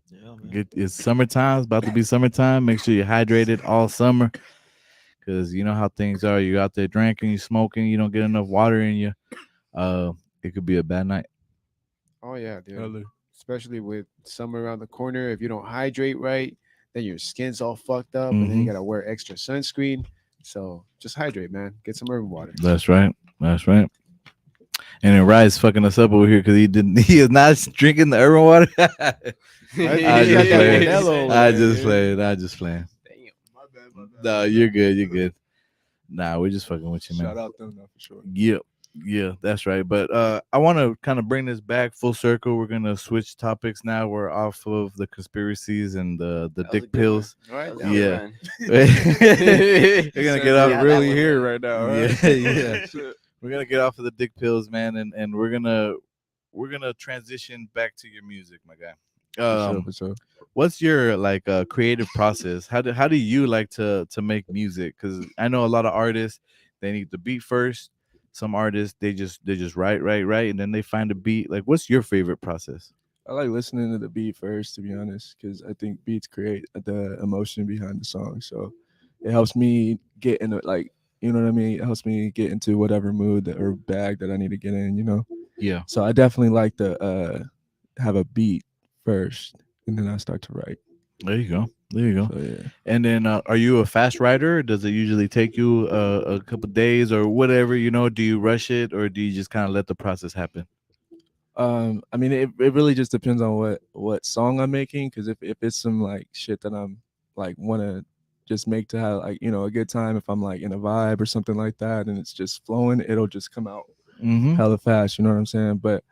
Yeah, man. It's summertime. It's about to be summertime. Make sure you're hydrated all summer, because you know how things are. You out there drinking, you smoking, you don't get enough water in you. It could be a bad night. Oh yeah, dude. Hella. Especially with summer around the corner. If you don't hydrate right, then your skin's all fucked up, and then you Mhm. gotta wear extra sunscreen. So just hydrate, man. Get some urban water. That's right. That's right. And then Rye's fucking us up over here because he is not drinking the urban water. I just played. Canelo I over just there, played. I just playing. Damn. My bad. No, you're good. You're good. Nah, we're just fucking with you, man. Shout out them though for sure. Yep. Yeah, that's right. But I want to kind of bring this back full circle. We're gonna switch topics now. We're off of the conspiracies and the That was a dick good one. pills. All right. That was a down. good Yeah. one. We're gonna Said get we're off. Yeah, that really one here went- right now. All Yeah, right. yeah. Shit. We're gonna get off of the dick pills, man, and we're gonna transition back to your music, my guy. For sure. Um, For sure. what's your like creative process? How do you like to make music? Because I know a lot of artists, they need the beat first. Some artists, they just write, and then they find a beat. Like, what's your favorite process? I like listening to the beat first, to be honest, because I think beats create the emotion behind the song. So it helps me get into like, you know what I mean? It helps me get into whatever mood or bag that I need to get in, you know? Yeah, So I definitely like to have a beat first and then I start to write. there you go, there you go. So yeah. And then, are you a fast writer? Does it usually take you a couple days or whatever? Do you rush it or do you just kind of let the process happen? I mean it really just depends on what song I'm making, because if it's some like shit that I'm like wanna just make to have like, you know, a good time, if I'm like in a vibe or something like that and it's just flowing, it'll just come out Mm-hmm. hella fast, you know what I'm saying? But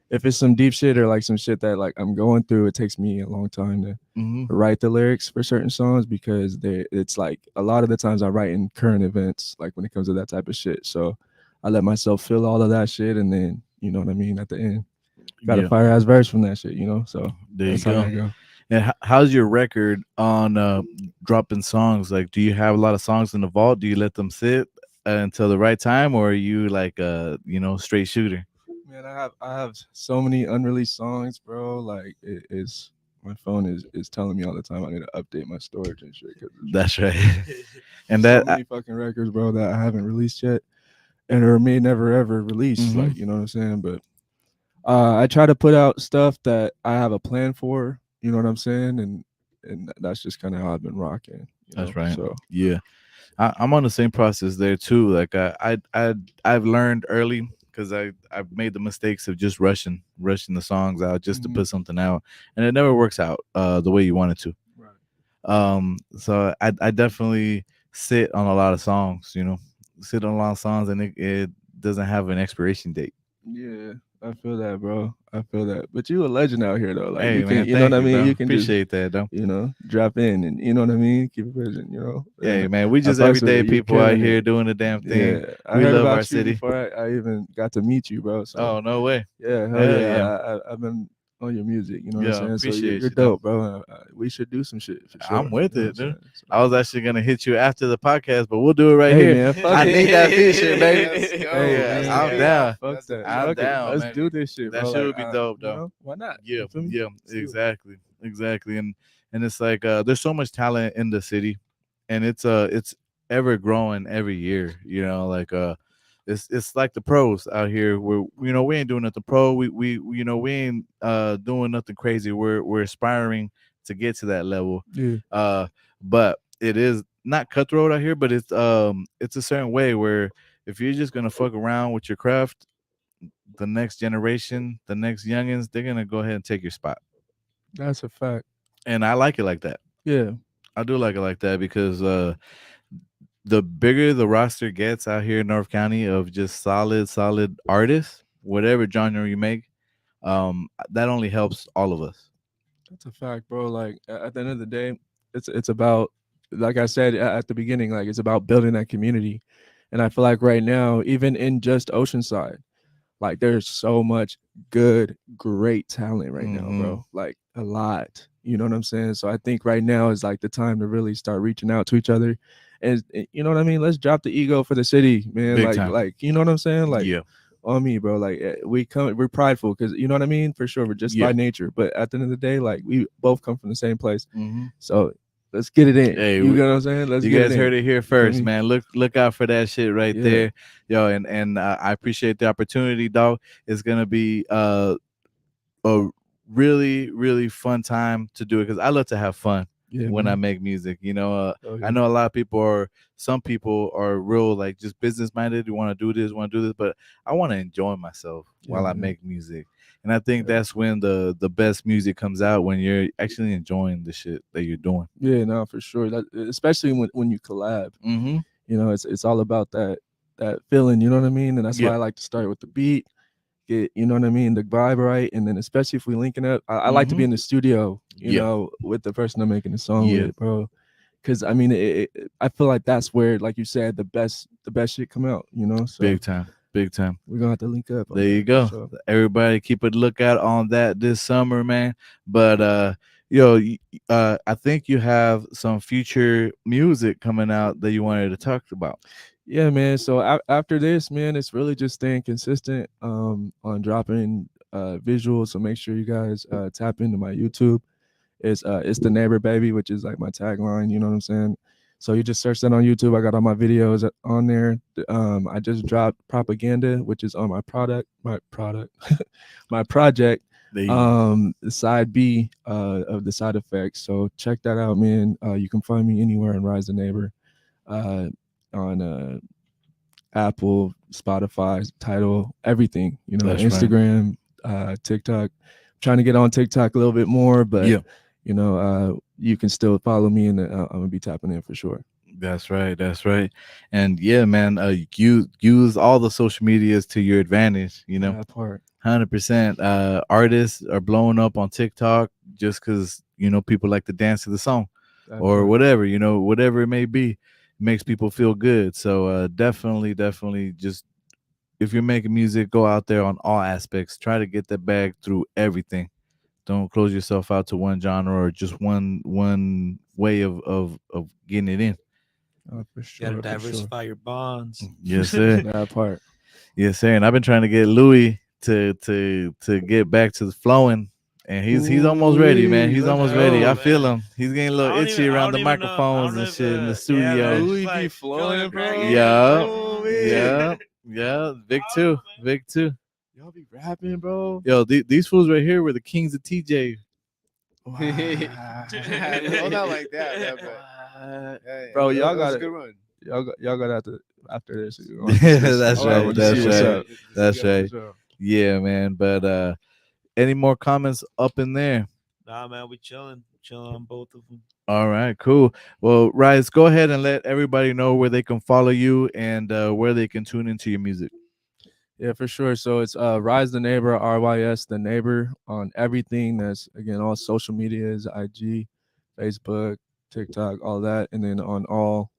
if it's some deep shit or like some shit that like I'm going through, it takes me a long time to Mm-hmm. write the lyrics for certain songs, because it's like a lot of the times I write in current events, like when it comes to that type of shit. So I let myself feel all of that shit, and then you know what I mean, at the end got a Yeah, fire ass verse from that shit, you know. So there you that's how go. that go. And how's your record on dropping songs? Like, do you have a lot of songs in the vault? Do you let them sit until the right time, or are you like straight shooter? Man, I have so many unreleased songs, bro. Like it is, my phone is telling me all the time I need to update my storage and shit, because That's right. And so that many fucking records, bro, that I haven't released yet, and or may never ever release. Mhm. Like, you know what I'm saying? But I try to put out stuff that I have a plan for. You know what I'm saying? And that's just kind of how I've been rocking. You know? that's right. So Yeah, I'm on the same process there too. Like I've learned early because I've made the mistakes of just rushing the songs out just to Mhm. put something out, and it never works out the way you want it to. right. So I definitely sit on a lot of songs. Sit on a lot of songs, and it doesn't have an expiration date. Yeah, I feel that, bro. I feel that. But you a legend out here though. Like Hey you can, man, you know what thank I you, mean? though. You can just, Appreciate that, though. you know, drop in and you know what I mean? Keep it pushing, you know. Hey And man, we I just fucks with everyday it. You people out killing here it. doing the damn thing. Yeah, I We heard love our about you city. before I even got to meet you, bro. So Oh no way. yeah, hell Hell yeah. yeah. I've been on your music, you know what I'm Yeah, saying? So appreciate you're you, though. dope, bro. We should do some shit for sure. I'm with you know it, what dude. I'm saying? So, I was actually gonna hit you after the podcast, but we'll do it right hey here. man, fuck I it. need that feature, baby. Let's go. Hey Yeah, man, I'm Let's down. fuck That's that. I'm Fuck it. down, Let's man. do this shit, That bro. shit Like, would be dope, you though. know, why not? Yeah, You feel me? yeah, Let's do it. exactly, and it's like there's so much talent in the city, and it's ever growing every year. Like it's like the pros out here. We ain't doing nothing pro. We ain't doing nothing crazy. We're aspiring to get to that level. Yeah. But it is not cutthroat out here, but it's a certain way where if you're just gonna fuck around with your craft, the next generation, the next youngins, they're gonna go ahead and take your spot. That's a fact. And I like it like that. Yeah. I do like it like that because the bigger the roster gets out here in North County of just solid artists, whatever genre you make, that only helps all of us. That's a fact, bro. Like at the end of the day, it's about, like I said at the beginning, like it's about building that community. And I feel like right now, even in just Oceanside, like there's so much good, great talent right now, Mhm. bro. Like a lot. You know what I'm saying? So I think right now is like the time to really start reaching out to each other. And you know what I mean? Let's drop the ego for the city, man. Big Like time. like you know what I'm saying? Like Yeah. on me, bro. Like we're prideful because you know what I mean? For sure. We're just Yeah. by nature. But at the end of the day, like we both come from the same place. Mhm. So let's get it in. Hey, you know what I'm saying? Let's You get guys it in. heard it here You feel first, me? man. Look out for that shit right Yeah. there, yo. And I appreciate the opportunity, dog. It's gonna be a really fun time to do it because I love to have fun Yeah, when I man. make music. Oh, I yeah. know a lot of people are. Some people are real like just business minded. You want to do this, but I want to enjoy myself Yeah, while I man. make music. And I think Yeah. that's when the best music comes out when you're actually enjoying the shit that you're doing. Yeah, no, for sure. That especially when you collab. Mm-hmm. You know, it's all about that. that feeling, you know what I mean? And that's Yeah. why I like to start with the beat, get, you know what I mean, the vibe right, and then especially if we linking up, I like to be in the studio, you Yeah. know, with the person I'm making the song Yeah. with, bro. Because I mean, I feel like that's where, like you said, the best shit come out, you know. So Big time. Big time. we're gonna have to link up. on There you that, go. for sure. Everybody keep a lookout on that this summer, man. But yo, I think you have some future music coming out that you wanted to talk about. Yeah, man. So after this, man, it's really just staying consistent on dropping visuals. So make sure you guys tap into my YouTube. It's the neighbor baby, which is like my tagline. You know what I'm saying? So you just search that on YouTube. I got all my videos on there. I just dropped propaganda, which is on my my project. There you go. Side B of the side effects. So check that out, man. You can find me anywhere on Rys The Neighbor, on Apple, Spotify, Title, everything. You know, That's right. Instagram, TikTok. Trying to get on TikTok a little bit more, but Yeah. you know, you can still follow me, and I'm gonna be tapping in for sure. That's right. That's right. And yeah, man, you use all the social medias to your advantage, you know. That part. 100%. Artists are blowing up on TikTok just because, you know, people like to dance to the song That or part. whatever, you know, whatever it may be, makes people feel good. So definitely just, if you're making music, go out there on all aspects. Try to get that bag through everything. Don't close yourself out to one genre or just one way of getting it in. Oh, for You sure. gotta For sure. diversify your bonds. Yes, sir. That part. Yes, sir. And I've been trying to get Louis to get back to the flowing, and he's almost ready, man. He's Let's almost go, ready. I man. feel him. He's getting a I little don't itchy even- I around the don't even know- I microphones don't know and if, shit in the yeah, studio. man, Louis just be like flowing, feeling bro. crackhead, Yeah, bro. yeah. Vic too. Vic too. Y'all be rapping, bro. Yo, these fools right here were the kings of TJ. Wow. Well, not like that, man, but yeah, Bro, it y'all was got a good run. Y'all got after this. That's Oh, right. we'll That's see what's right. up. That's Yeah, for right. sure. Yeah, man. But any more comments up in there? Nah, man, we chilling on both of them. All right, cool. Well, Rys, go ahead and let everybody know where they can follow you and where they can tune into your music. Yeah, for sure. So it's Rys The Neighbor, RYS The Neighbor on everything. That's again all social medias, IG, Facebook, TikTok, all that, and then on all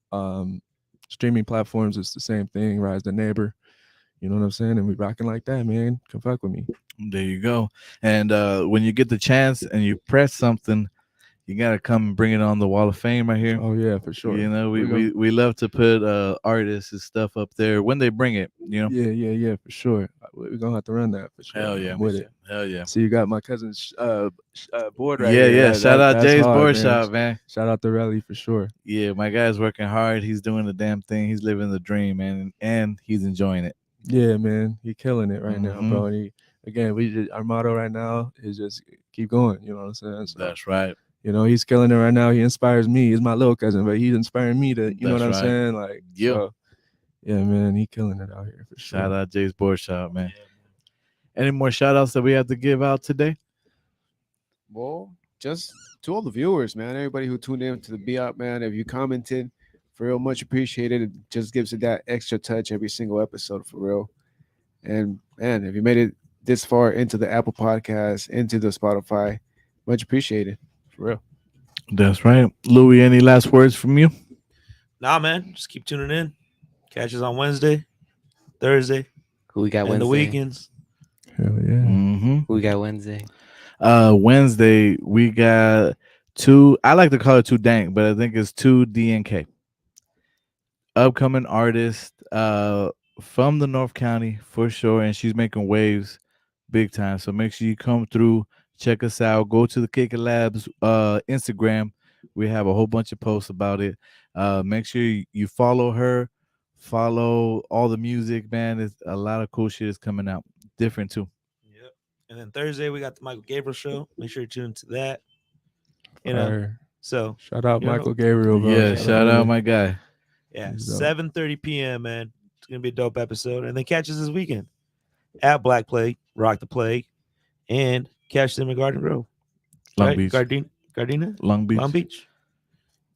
streaming platforms, it's the same thing. Rys The Neighbor. You know what I'm saying? And we rocking like that, man. Come fuck with me. There you go. And when you get the chance and you press something, you gotta come and bring it on the Wall of Fame right here. Oh yeah, for sure. You know, We're gonna- we love to put artists and stuff up there when they bring it. You know. Yeah, for sure. We're gonna have to run that for sure. Hell yeah, I'm with it. Hell yeah. So you got my cousin's board right Yeah, here. yeah. That- Shout out that's Jay's hard, Board man. Shop, man. Shout out to Rally for sure. Yeah, my guy's working hard. He's doing the damn thing. He's living the dream, man, and he's enjoying it. Yeah, man, he killing it right now, Mhm. bro. And he, again, our motto right now is just keep going. You know what I'm saying? So, That's right. you know, he's killing it right now. He inspires me. He's my little cousin, but he's inspiring me to, you know That's what I'm right. saying? Like, Yeah. so, yeah, man, he killing it out here for sure. Shout out Jay's Board Shop, man. Any more shout outs that we have to give out today? Well, just to all the viewers, man, everybody who tuned in to the Be Up, man, if you commented, for real, much appreciated. It just gives it that extra touch every single episode, for real. And man, if you made it this far into the Apple Podcast, into the Spotify, much appreciated, for real. That's right. Louis, any last words from you? Nah, man, just keep tuning in. Catch us on Wednesday, Thursday, Who we got and Wednesday? the weekends. Hell yeah. Mm-hmm. Who we got Wednesday? Wednesday we got two. I like to call it two dank, but I think it's two DNK. Upcoming artist from the North County for sure, and she's making waves big time. So make sure you come through, check us out. Go to the Kicker Labs Instagram. We have a whole bunch of posts about it. Make sure you follow her, follow all the music, man. There's a lot of cool shit is coming out. Different too. Yep. And then Thursday we got the Michael Gabriel show. Make sure you tune into that. You know, Fire. so Shout out you know, Michael Gabriel, bro. Yeah, shout out my guy. yeah, He's dope. 7:30 p.m. man. It's gonna be a dope episode. And then catch us this weekend at Black Plague, Rock the Plague, and catch them in Garden Grove. Long right? Beach. Gardena? Long Beach. Long Beach.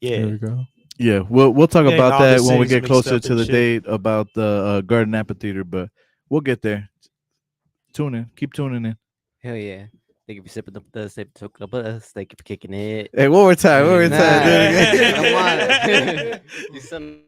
There Yeah. we go. Yeah, we'll talk Yeah, in about that August, when we cities get mixed closer up to and the shit. date about the Garden Amphitheater, but we'll get there. Tune in. Keep tuning in. Hell yeah. Thank you for sipping the bus. Thank you for took the bus. Thank you for kicking it. Hey, one more time. One more time. Do it Nah. again. Come on. You son